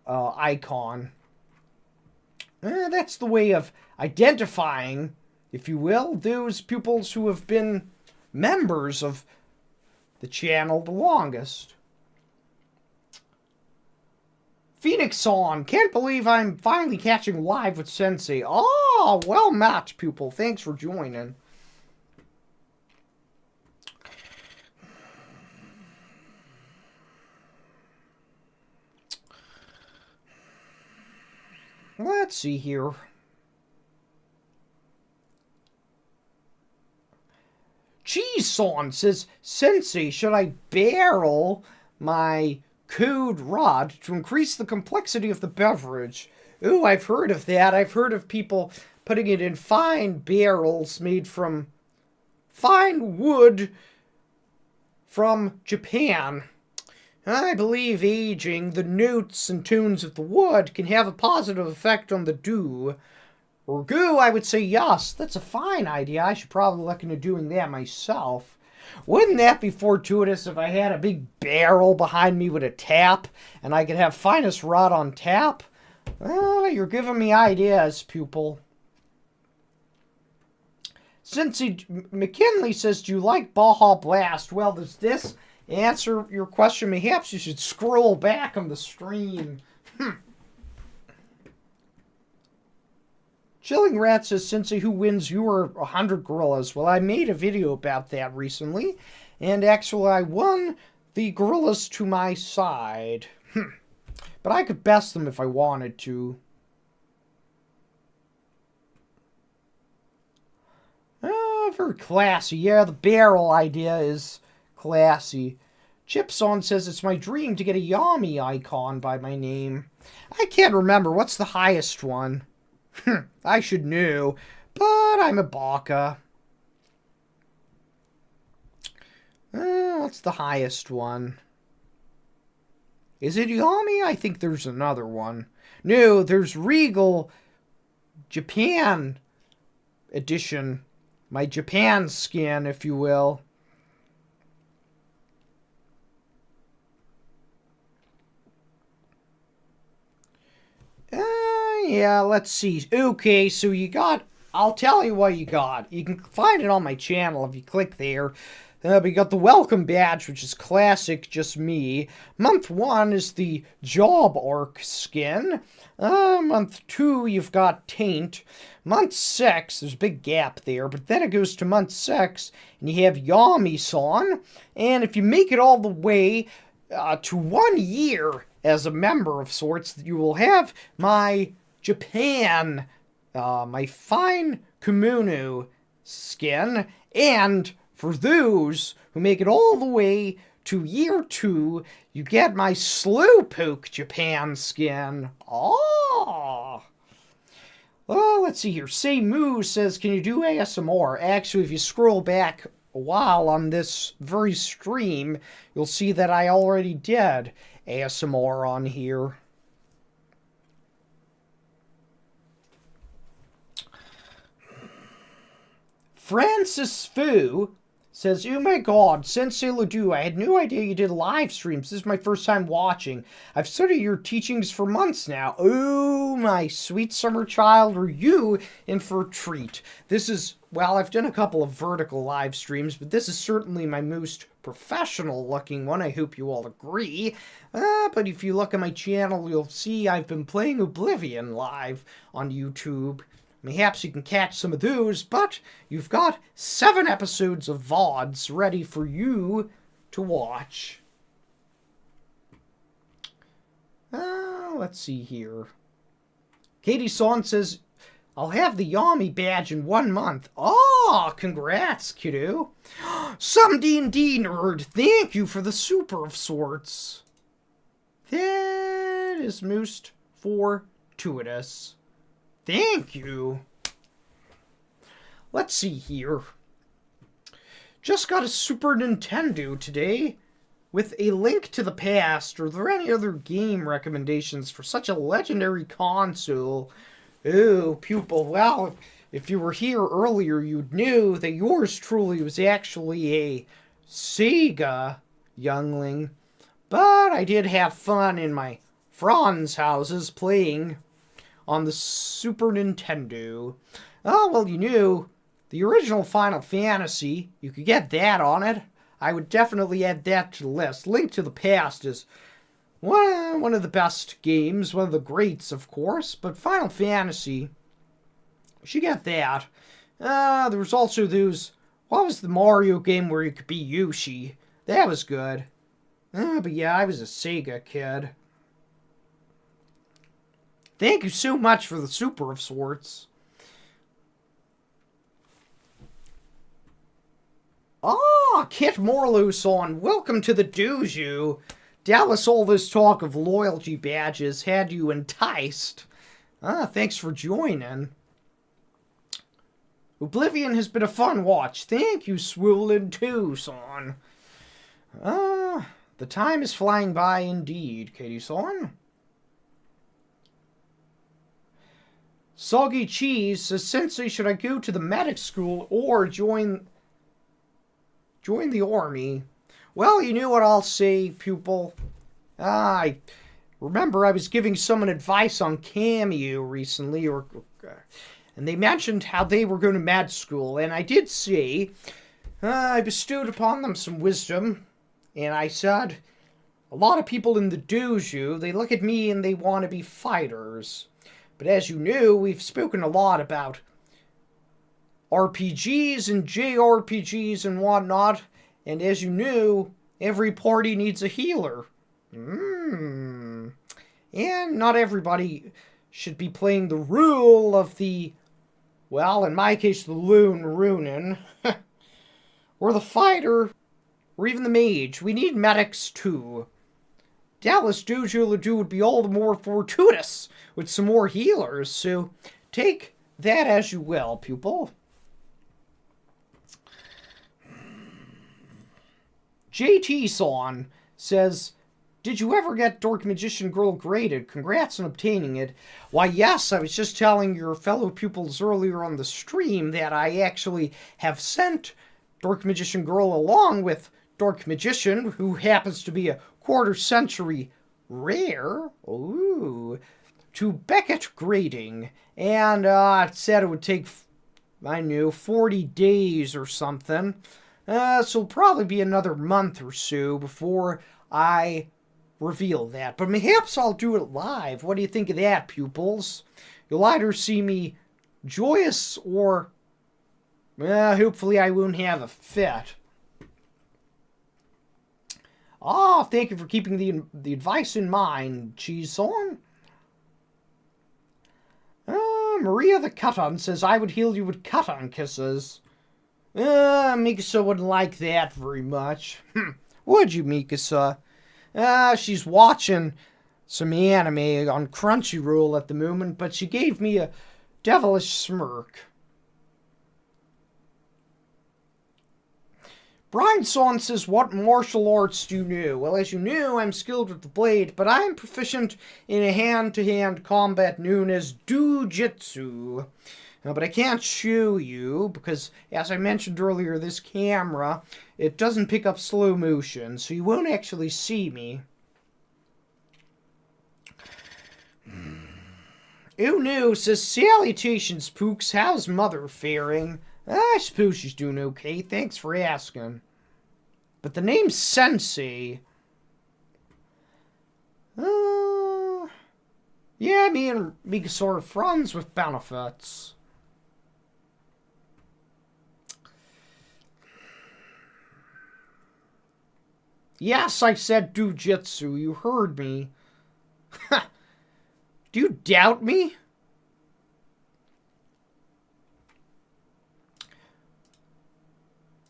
icon. That's the way of identifying, if you will, those pupils who have been members of the channel the longest. Phoenix-san, can't believe I'm finally catching live with Sensei. Well met, pupil. Thanks for joining. Let's see here. Cheese-san says, Sensei, should I barrel my code rod to increase the complexity of the beverage? Ooh, I've heard of that. I've heard of people putting it in fine barrels made from fine wood from Japan. I believe aging the notes and tones of the wood can have a positive effect on the dew. Or goo, I would say yes. That's a fine idea. I should probably look into doing that myself. Wouldn't that be fortuitous if I had a big barrel behind me with a tap and I could have finest rod on tap? Well, you're giving me ideas, pupil. Cincy McKinley says, do you like Baja Blast? Well, does this answer your question? Perhaps you should scroll back on the stream. Chilling Rat says, Cincy, who wins your 100 gorillas? Well, I made a video about that recently, and actually I won the gorillas to my side. But I could best them if I wanted to. Very classy. Yeah, the barrel idea is classy. Chipson says, it's my dream to get a Yami icon by my name. I can't remember. What's the highest one? I should know, but I'm a baka. What's the highest one? Is it Yami? I think there's another one. No, there's Regal Japan edition. My Japan skin, if you will. Yeah, let's see. Okay, so you got... I'll tell you what you got. You can find it on my channel if you click there. We got the welcome badge, which is classic, just me. Month 1 is the job arc skin. Month 2, you've got Taint. Month 6, there's a big gap there, but then it goes to month 6, and you have Yami-san. And if you make it all the way to 1 year as a member of sorts, you will have my Japan, my fine kimono skin, and for those who make it all the way to year 2, you get my Slowpoke Japan skin. Oh! Well, let's see here. Say Moo says, can you do ASMR? Actually, if you scroll back a while on this very stream, you'll see that I already did ASMR on here. Francis Fu says, oh my god, Sensei Ledoux, I had no idea you did live streams. This is my first time watching. I've studied your teachings for months now. Oh, my sweet summer child, are you in for a treat? This is, well, I've done a couple of vertical live streams, but this is certainly my most professional looking one. I hope you all agree. But if you look at my channel, you'll see I've been playing Oblivion live on YouTube. Perhaps you can catch some of those, but you've got 7 episodes of VODs ready for you to watch. Let's see here. Katie Son says, I'll have the Yami badge in 1 month. Oh, congrats, kiddo. Some D&D nerd, thank you for the super of sorts. That is most fortuitous. Thank you. Let's see here. Just got a Super Nintendo today with a link to the past. Are there any other game recommendations for such a legendary console? Oh, pupil. Well, if you were here earlier, you'd know that yours truly was actually a Sega youngling. But I did have fun in my friends' houses playing on the Super Nintendo. Oh, well, you knew the original Final Fantasy, you could get that on it. I would definitely add that to the list. Link to the Past is one of the best games, one of the greats, of course, but Final Fantasy, you should get that. There was also those, what was the Mario game where you could be Yoshi? That was good. But yeah, I was a Sega kid. Thank you so much for the super of sorts. Ah, Kit Morlowson, welcome to the dojo. Doubtless all this talk of loyalty badges had you enticed. Thanks for joining. Oblivion has been a fun watch. Thank you, Swollen Tucson. The time is flying by indeed, Katie-son. Soggy Cheese says, Sensei, should I go to the medic school or join the army? Well, you know what I'll say, pupil. I remember I was giving someone advice on Cameo recently, and they mentioned how they were going to med school, and I did say, I bestowed upon them some wisdom, and I said, a lot of people in the dojo, they look at me and they want to be fighters. But as you know, we've spoken a lot about RPGs and JRPGs and whatnot. And as you know, every party needs a healer. And not everybody should be playing the rule of the, well, in my case, the Lone Ronin. Or the fighter, or even the mage. We need medics too. Doubtless Dojo Ledoux would be all the more fortuitous with some more healers, so take that as you will, pupil. JT-son says, did you ever get Dork Magician Girl graded? Congrats on obtaining it. Why, yes, I was just telling your fellow pupils earlier on the stream that I actually have sent Dork Magician Girl along with Dork Magician, who happens to be a quarter-century rare, to Beckett grading, and it said it would take, I knew, 40 days or something, So it'll probably be another month or so before I reveal that. But perhaps I'll do it live. What do you think of that, pupils? You'll either see me joyous or hopefully I won't have a fit. Thank you for keeping the advice in mind, Cheese Song. Maria the Cut-On says, I would heal you with cut-on kisses. Mikasa wouldn't like that very much. Would you, Mikasa? She's watching some anime on Crunchyroll at the moment, but she gave me a devilish smirk. Brian Son says, what martial arts do you know? Well, as you know, I'm skilled with the blade, but I'm proficient in a hand-to-hand combat known as Dujitsu. But I can't show you, because, as I mentioned earlier, this camera, it doesn't pick up slow motion, so you won't actually see me. Oh no, says, salutations, Pooks. How's Mother faring? I suppose she's doing okay. Thanks for asking. But the name's Sensei. Yeah, me and Mikasa are friends with benefits. Yes, I said Dujitsu. You heard me. Do you doubt me?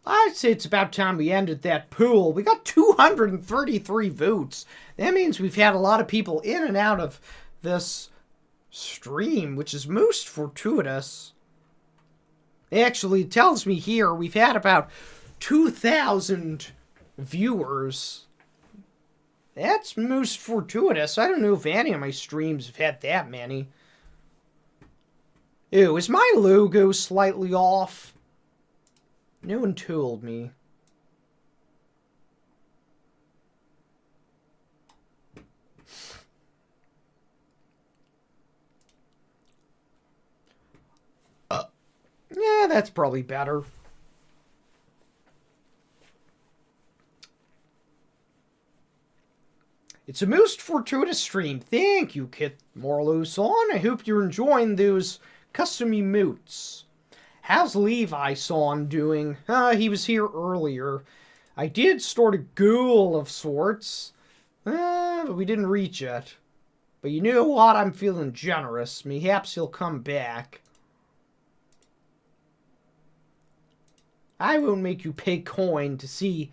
I'd say it's about time we ended that pool. We got 233 votes. That means we've had a lot of people in and out of this stream, which is most fortuitous. Actually, it tells me here we've had about 2,000 viewers. That's most fortuitous. I don't know if any of my streams have had that many. Ew, is my logo slightly off? No one told me. Yeah, that's probably better. It's a most fortuitous stream. Thank you, Kit Morlo-san. I hope you're enjoying those custom emotes. How's Levi-san doing? He was here earlier. I did start a goal of sorts, but we didn't reach it. But you know what? I'm feeling generous. Perhaps he'll come back. I won't make you pay coin to see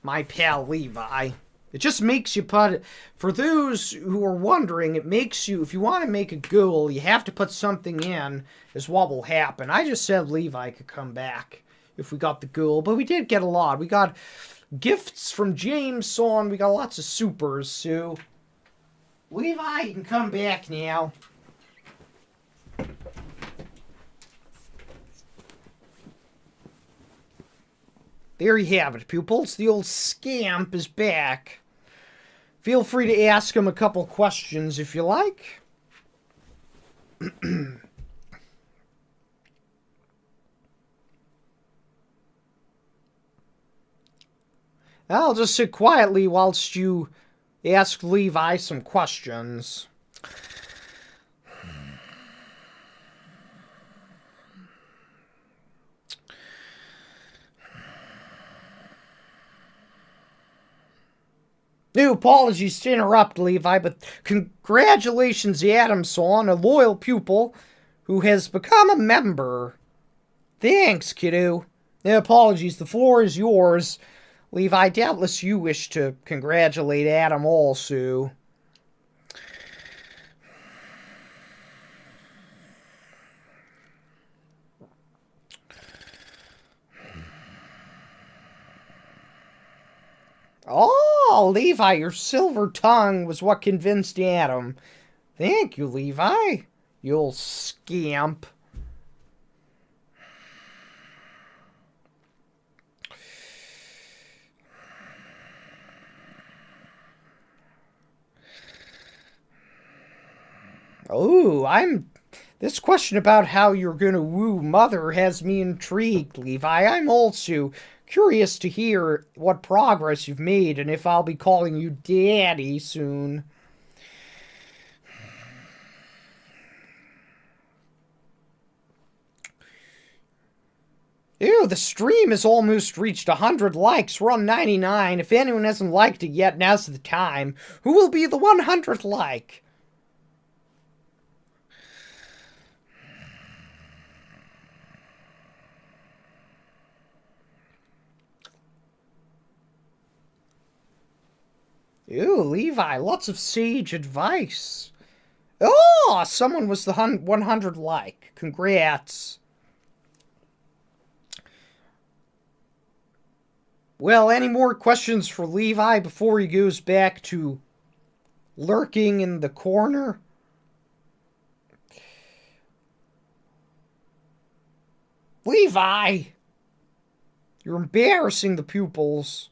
my pal Levi. It just makes you put, for those who are wondering, it makes you, if you want to make a goal, you have to put something in, is what will happen. I just said Levi could come back if we got the goal, but we did get a lot. We got gifts from James Son, we got lots of supers, so Levi, you can come back now. There you have it, pupils. The old scamp is back. Feel free to ask him a couple questions if you like. I'll just sit quietly whilst you ask Levi some questions. No apologies to interrupt, Levi, but congratulations, Adamson, a loyal pupil who has become a member. Thanks, kiddo. No apologies, the floor is yours. Levi, doubtless you wish to congratulate Adam also. Oh, Levi, your silver tongue was what convinced Adam. Thank you, Levi, you old scamp. Oh, This question about how you're gonna woo Mother has me intrigued, Levi. I'm also curious to hear what progress you've made and if I'll be calling you Daddy soon. Ew, the stream has almost reached 100 likes. We're on 99. If anyone hasn't liked it yet, now's the time. Who will be the 100th like? Ew, Levi, lots of sage advice. Oh, someone was the 100 like. Congrats. Well, any more questions for Levi before he goes back to lurking in the corner? Levi! You're embarrassing the pupils.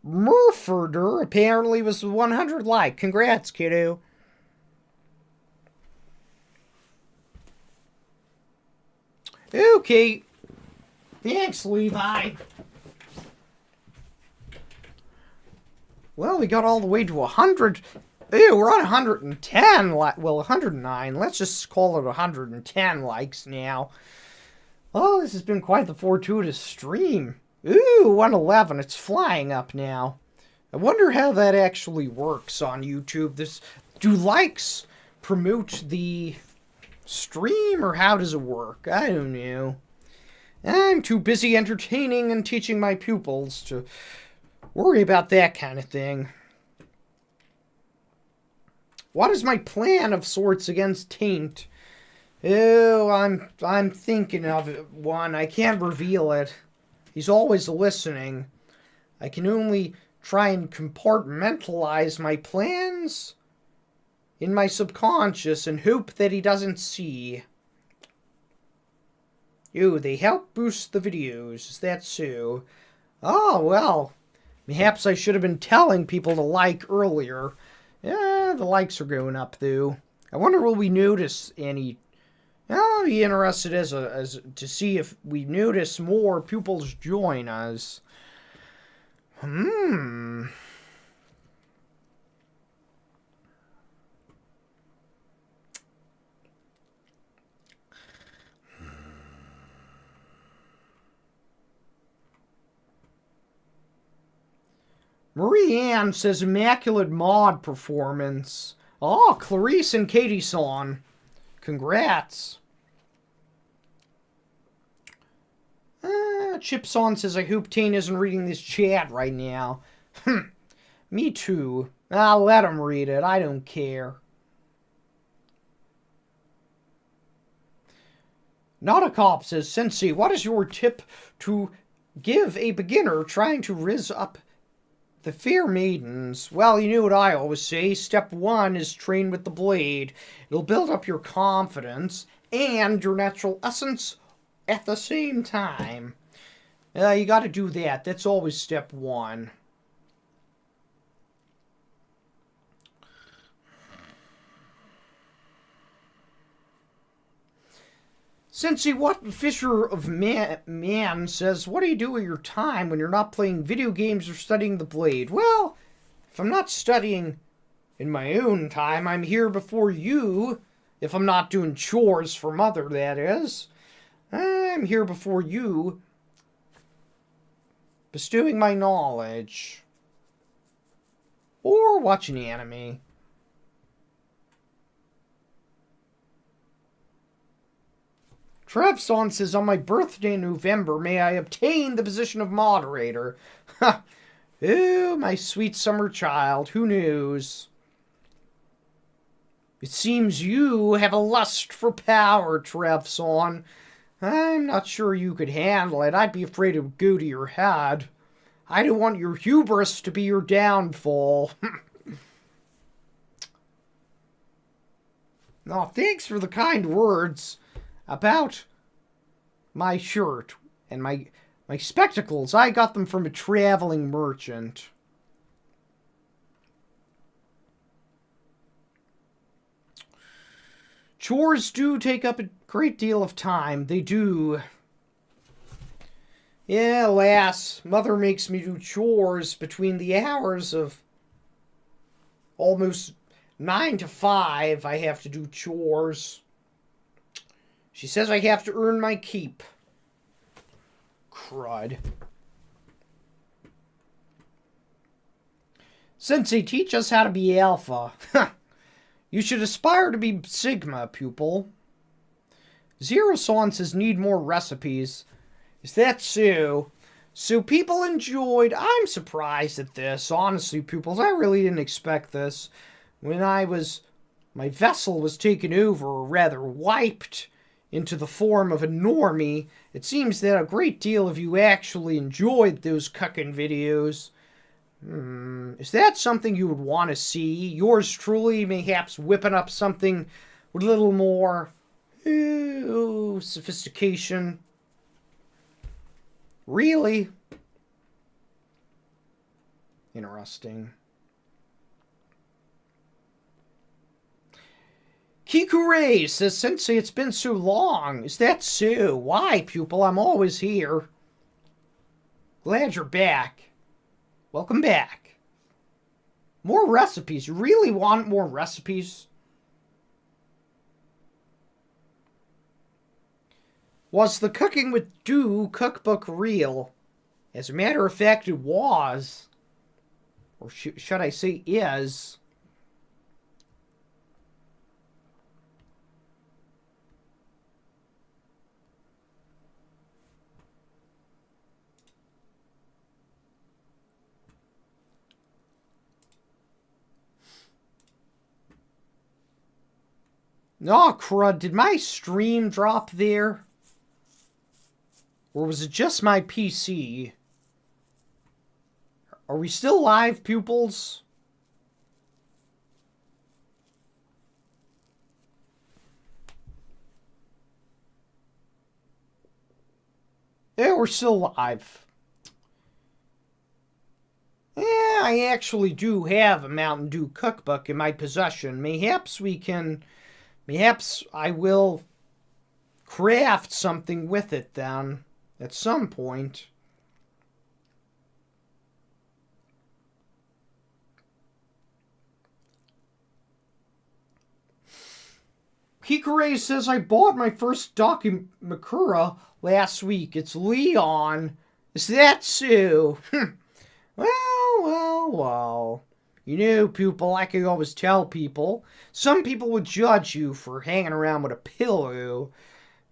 Murferder apparently was 100 like. Congrats, kiddo. Okay. Thanks, Levi. Well, we got all the way to 100. Ew, we're on 110. Well, 109. Let's just call it 110 likes now. Oh, this has been quite the fortuitous stream. Ooh, 111. It's flying up now. I wonder how that actually works on YouTube. Do likes promote the stream, or how does it work? I don't know. I'm too busy entertaining and teaching my pupils to worry about that kind of thing. What is my plan of sorts against Taint? Oh, I'm thinking of one. I can't reveal it. He's always listening. I can only try and compartmentalize my plans in my subconscious and hope that he doesn't see. Ew, they help boost the videos. Is that so? Oh, well. Perhaps I should have been telling people to like earlier. Yeah, the likes are going up, though. I wonder will we notice any... I'll be interested as to see if we notice more pupils join us. Marie Ann says immaculate mod performance. Oh, Clarice and Katie Son. Congrats. Chipson says, I hope Tane isn't reading this chat right now. Me too. I'll let him read it. I don't care. Not a cop says, Sensei, what is your tip to give a beginner trying to rizz up the fair maidens? Well, you know what I always say. Step 1 is train with the blade. It'll build up your confidence and your natural essence at the same time. You gotta do that. That's always step 1. Sensei, what Fisher of Man says, what do you do with your time when you're not playing video games or studying the blade? Well, if I'm not studying in my own time, I'm here before you. If I'm not doing chores for Mother, that is. I'm here before you, bestowing my knowledge. Or watching anime. Trevson says, on my birthday in November, may I obtain the position of moderator? Ha! Oh, my sweet summer child, who knows? It seems you have a lust for power, Trevson. I'm not sure you could handle it. I'd be afraid it would go to your head. I don't want your hubris to be your downfall. No, thanks for the kind words about my shirt and my spectacles. I got them from a traveling merchant. Chores do take up a great deal of time. They do. Yeah, alas, Mother makes me do chores between the hours of almost 9 to 5. I have to do chores. She says I have to earn my keep. Crud. Sensei, teach us how to be alpha. You should aspire to be Sigma, pupil. Zero-San says need more recipes. Is that so? So people enjoyed... I'm surprised at this. Honestly, pupils, I really didn't expect this. When my vessel was taken over, or rather wiped into the form of a normie, it seems that a great deal of you actually enjoyed those cucking videos. Is that something you would want to see? Yours truly, mayhaps whipping up something with a little more sophistication. Really? Interesting. Kikure says, Sensei, it's been so long. Is that so? Why, pupil? I'm always here. Glad you're back. Welcome back. More recipes. You really want more recipes? Was the Cooking with Do cookbook real? As a matter of fact, it was. Or should I say is. Oh, crud. Did my stream drop there? Or was it just my PC? Are we still live, pupils? Yeah, we're still live. Yeah, I actually do have a Mountain Dew cookbook in my possession. Mayhaps I will craft something with it then, at some point. Hikure says, I bought my first Dakimakura last week. It's Leon. Is that so? Well. You know, pupil, I could always tell people. Some people would judge you for hanging around with a pillow.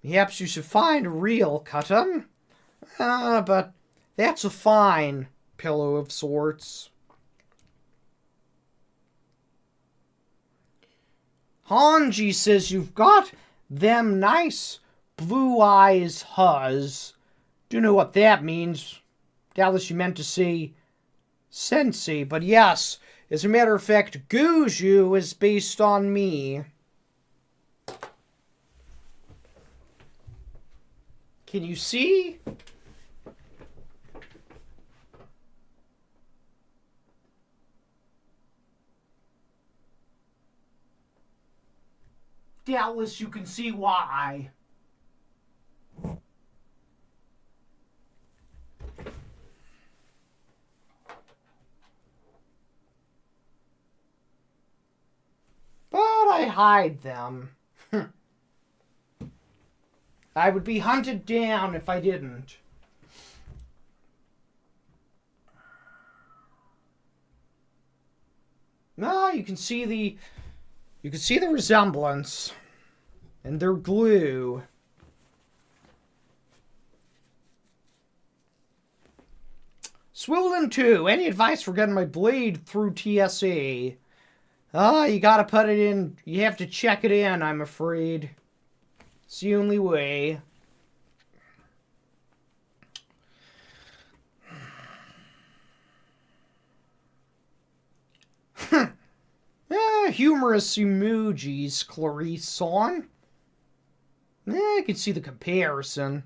Perhaps you should find a real cotton. But that's a fine pillow of sorts. Hanji says, you've got them nice blue eyes, huz. Do know what that means. Doubtless you meant to say sensei, but yes, as a matter of fact, Goju is based on me. Can you see? Doubtless you can see why. But I hide them. I would be hunted down if I didn't. No, you can see the resemblance. And they're glue. Swillen 2. Any advice for getting my blade through TSA? You gotta put it in. You have to check it in, I'm afraid. It's the only way. Humorous emojis, Clarice-san. I can see the comparison.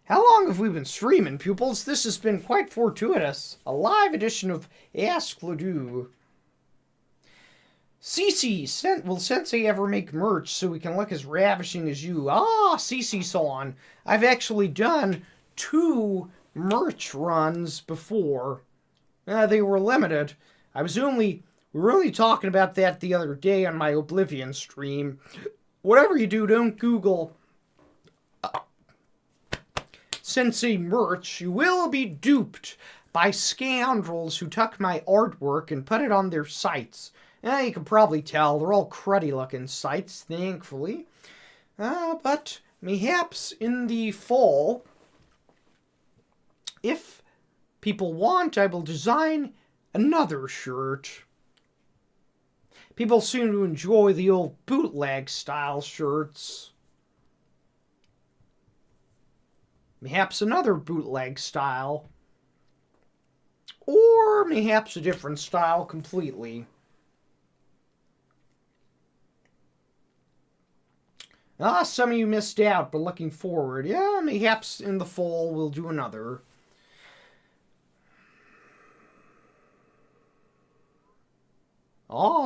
How long have we been streaming, pupils? This has been quite fortuitous. A live edition of Ask Ledoux. Cece, will Sensei ever make merch so we can look as ravishing as you? Ah, Cece-san. I've actually done 2 merch runs before. They were limited. We were only talking about that the other day on my Oblivion stream. Whatever you do, don't Google Sensei merch. You will be duped by scoundrels who took my artwork and put it on their sites. You can probably tell they're all cruddy looking sites, thankfully. But mayhaps in the fall, if people want, I will design another shirt. People seem to enjoy the old bootleg style shirts. Mayhaps another bootleg style. Or mayhaps a different style completely. Some of you missed out, but looking forward. Yeah, mayhaps in the fall we'll do another.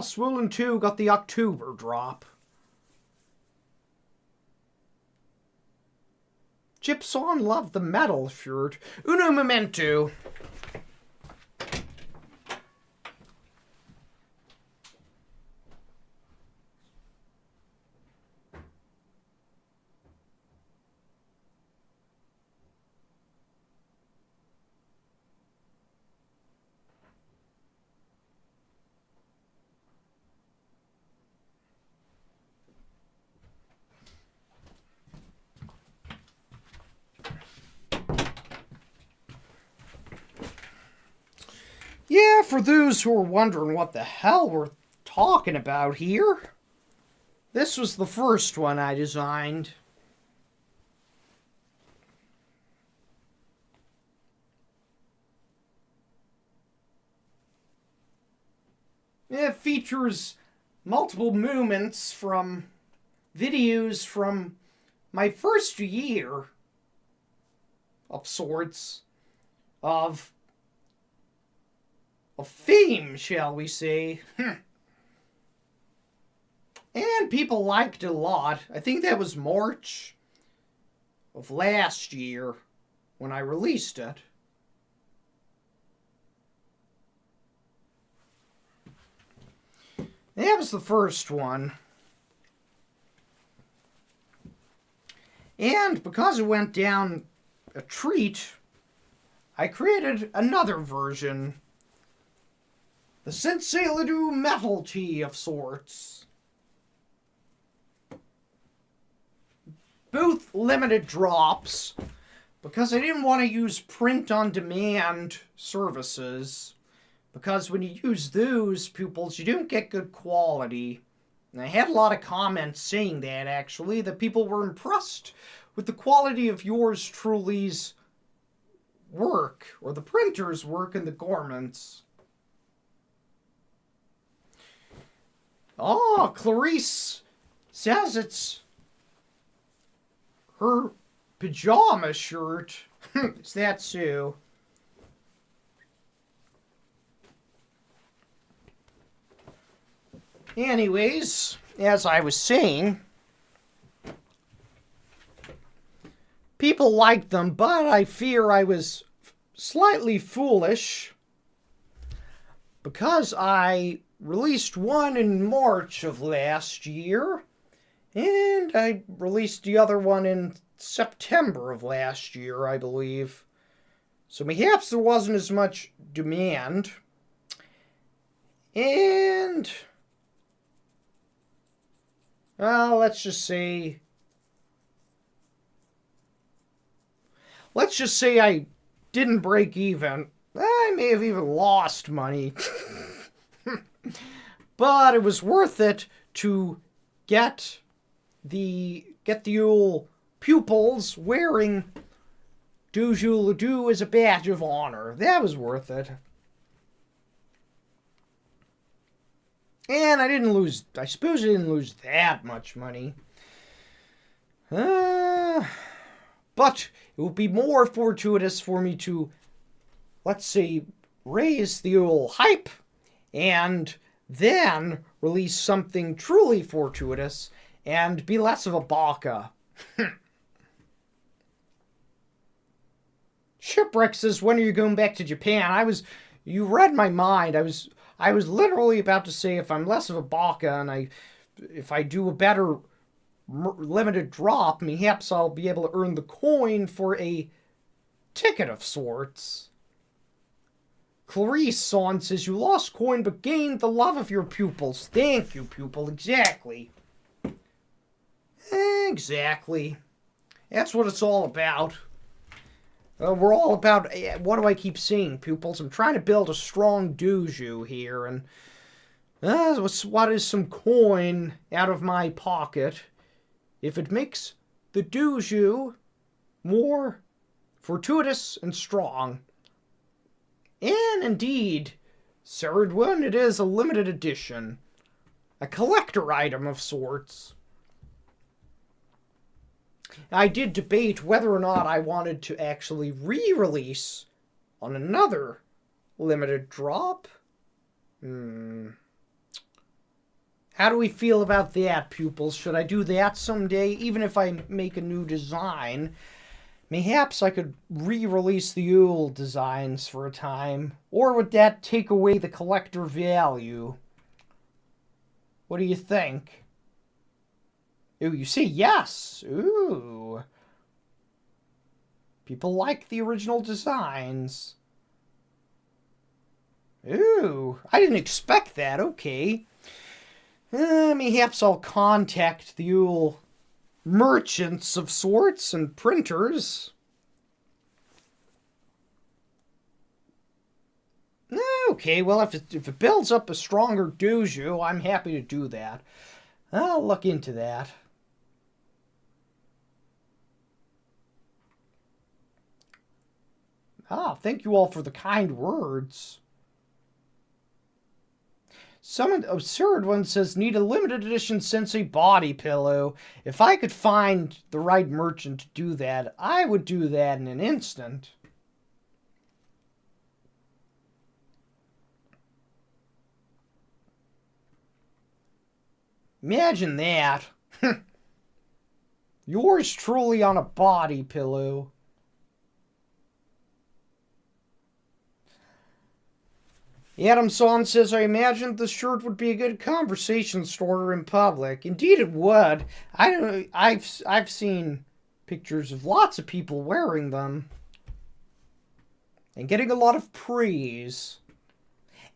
Swollen 2 got the October drop. Chipson loved the metal shirt. Uno momento. Yeah, for those who are wondering what the hell we're talking about here, this was the first one I designed. It features multiple movements from videos from my first year of sorts of fame, shall we say. And people liked it a lot. I think that was March of last year when I released it. That was the first one. And because it went down a treat, I created another version. The Sensei Ledoux metal tee of sorts. Both limited drops, because I didn't want to use print-on-demand services. Because when you use those, pupils, you don't get good quality. And I had a lot of comments saying that, actually, that people were impressed with the quality of yours truly's work, or the printer's work in the garments. Oh, Clarice says it's her pajama shirt. Is that so? Anyways, as I was saying, people liked them, but I fear I was slightly foolish because I released one in March of last year, and I released the other one in September of last year, I believe. So perhaps there wasn't as much demand. And well, let's just say I didn't break even. I may have even lost money. But it was worth it to get the old pupils wearing Doujou Ledoux as a badge of honor. That was worth it. And I suppose I didn't lose that much money. But it would be more fortuitous for me to, let's say, raise the old hype and then release something truly fortuitous and be less of a baka. Shipwreck says, when are you going back to Japan? You read my mind. I was literally about to say, if I'm less of a baka and if I do a better limited drop, perhaps I'll be able to earn the coin for a ticket of sorts. Clarice Son says, you lost coin but gained the love of your pupils. Thank you, pupil. Exactly. Exactly. That's what it's all about. We're all about, what do I keep saying, pupils? I'm trying to build a strong dojo here, and what is some coin out of my pocket? If it makes the dojo more fortuitous and strong. And indeed, third one, it is a limited edition. A collector item of sorts. I did debate whether or not I wanted to actually re-release on another limited drop. How do we feel about that, pupils? Should I do that someday? Even if I make a new design, mayhaps I could re-release the old designs for a time. Or would that take away the collector value? What do you think? Ooh, you say yes. Ooh. People like the original designs. Ooh, I didn't expect that. Okay. Mayhaps I'll contact the old merchants of sorts and printers. Okay, well, if it builds up a stronger dojo, I'm happy to do that. I'll look into that. Thank you all for the kind words. Some absurd one says, need a limited edition Sensei body pillow. If I could find the right merchant to do that, I would do that in an instant. Imagine that. Yours truly on a body pillow. Adam-san says, I imagined this shirt would be a good conversation starter in public. Indeed it would. I've seen pictures of lots of people wearing them. And getting a lot of praise.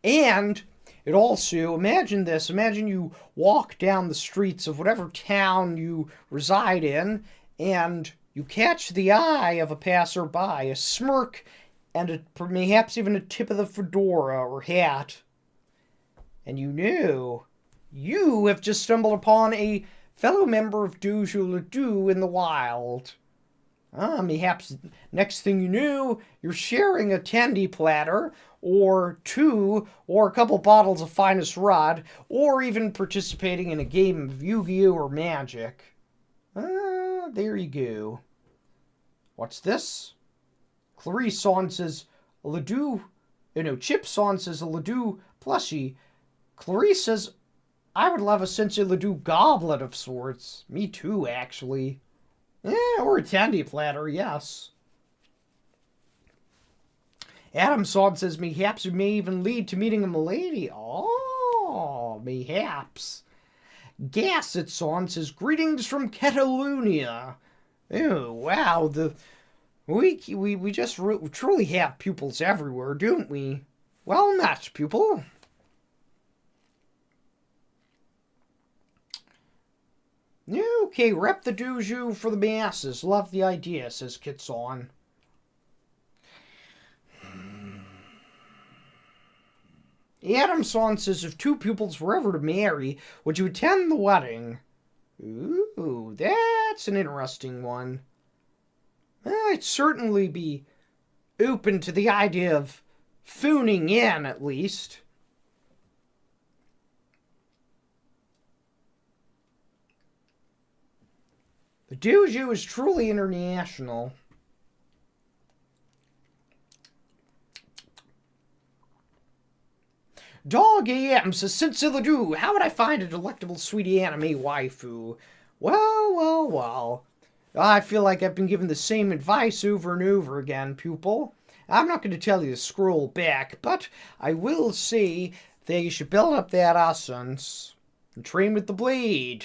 And it also, imagine this, imagine you walk down the streets of whatever town you reside in, and you catch the eye of a passerby, a smirk, and perhaps even a tip of the fedora or hat. And you knew you have just stumbled upon a fellow member of Dojo Ledoux in the wild. Perhaps next thing you knew, you're sharing a tandy platter, or two, or a couple bottles of finest rod, or even participating in a game of Yu-Gi-Oh! Or Magic. There you go. What's this? Clarice Son says, a Ledoux, Chip Son says a Ledoux plushie. Clarice says, I would love a Sensei Ledoux goblet of sorts. Me too, actually. Or a tandy platter, yes. Adam Son says, mayhaps it may even lead to meeting a milady. Oh, mayhaps. Gasset Son says, greetings from Catalonia. Oh, wow, we just truly have pupils everywhere, don't we? Well met, pupil. Okay, rep the dojo for the masses. Love the idea, says Kitson. Adam-san says, if two pupils were ever to marry, would you attend the wedding? Ooh, that's an interesting one. I'd certainly be open to the idea of phoning in, at least. The dojo is truly international. Dog AM says, Sensei Ledoux, how would I find a delectable sweetie anime waifu? Well. I feel like I've been given the same advice over and over again, pupil. I'm not going to tell you to scroll back, but I will say that you should build up that essence and train with the blade.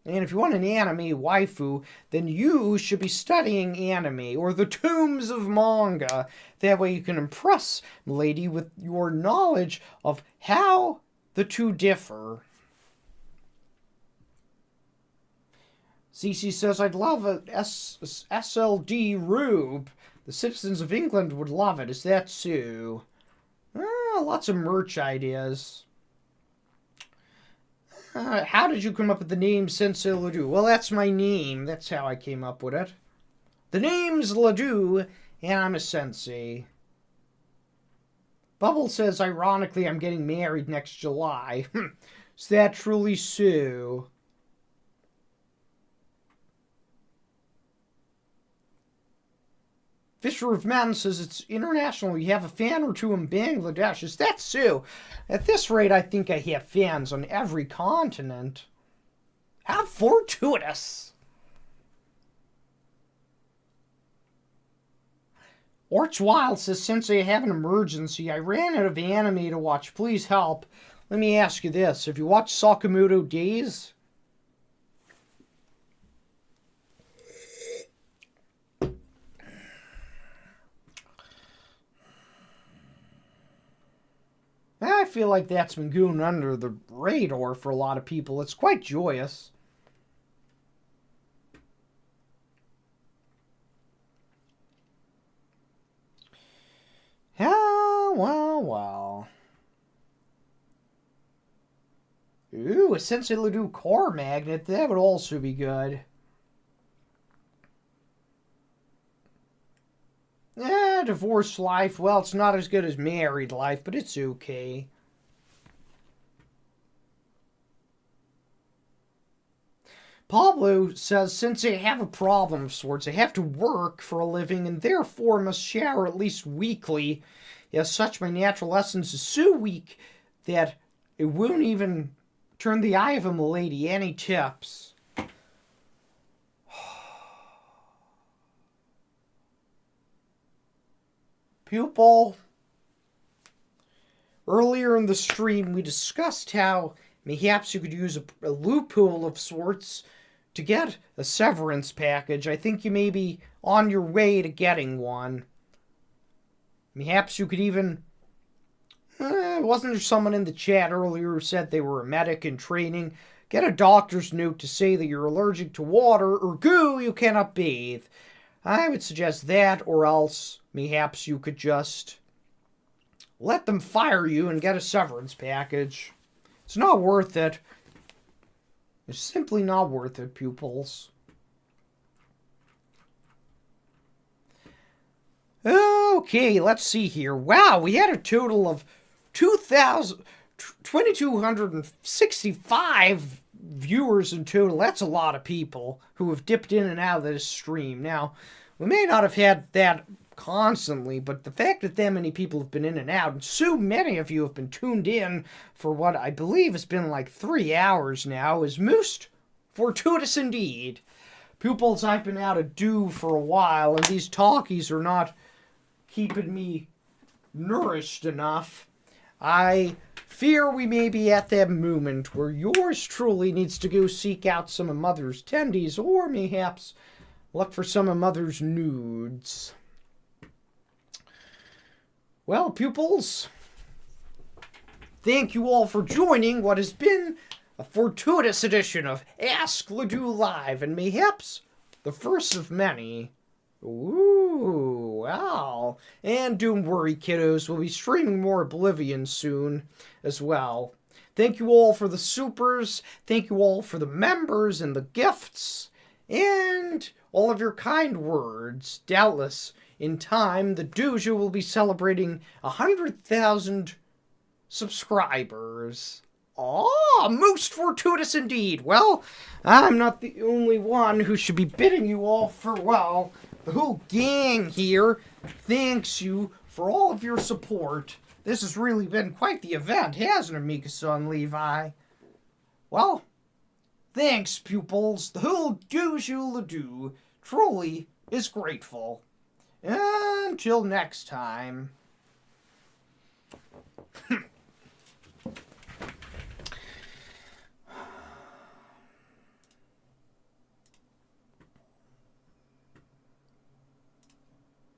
And if you want an anime waifu, then you should be studying anime or the tomes of manga. That way you can impress Milady with your knowledge of how the two differ. CC says, I'd love a SLD Rube. The citizens of England would love it. Is that so? Lots of merch ideas. How did you come up with the name Sensei Ledoux? Well, that's my name. That's how I came up with it. The name's Ledoux, and I'm a sensei. Bubble says, ironically, I'm getting married next July. Is that truly so? Fisher of Men says it's international. You have a fan or two in Bangladesh. Is that so? At this rate, I think I have fans on every continent. How fortuitous. Orch Wild says, Sensei, I have an emergency. I ran out of anime to watch. Please help. Let me ask you this. Have you watched Sakamoto Days? I feel like that's been going under the radar for a lot of people. It's quite joyous. Well. Ooh, a Sensei Ledoux core magnet. That would also be good. Divorce life. Well, it's not as good as married life, but it's okay. Pablo says, since I have a problem of sorts, I have to work for a living and therefore must shower at least weekly. As such, my natural essence is so weak that it won't even turn the eye of a milady. Any tips? Pupil, earlier in the stream we discussed how perhaps you could use a loophole of sorts to get a severance package. I think you may be on your way to getting one. Perhaps you could even... wasn't there someone in the chat earlier who said they were a medic in training? Get a doctor's note to say that you're allergic to water or goo you cannot bathe. I would suggest that, or else perhaps you could just let them fire you and get a severance package. It's not worth it. It's simply not worth it, pupils. Okay, let's see here. Wow, we had a total of 2,265 viewers in total. That's a lot of people who have dipped in and out of this stream. Now, we may not have had that constantly, but the fact that that many people have been in and out, and so many of you have been tuned in for what I believe has been like 3 hours now, is most fortuitous indeed. Pupils, I've been out of dew for a while, and these talkies are not keeping me nourished enough. I fear we may be at that moment where yours truly needs to go seek out some of Mother's tendies, or mayhaps look for some of Mother's nudes. Well, pupils, thank you all for joining what has been a fortuitous edition of Ask Ledoux Live, and mayhaps the first of many. Ooh, wow. And don't worry, kiddos, we'll be streaming more Oblivion soon as well. Thank you all for the supers. Thank you all for the members and the gifts. And all of your kind words. Doubtless, in time, the dojo will be celebrating 100,000 subscribers. Ah, most fortuitous indeed. Well, I'm not the only one who should be bidding you all farewell. The whole gang here thanks you for all of your support. This has really been quite the event, hasn't it, Mikasa and Levi? Well, thanks, pupils. The whole do truly is grateful. Until next time.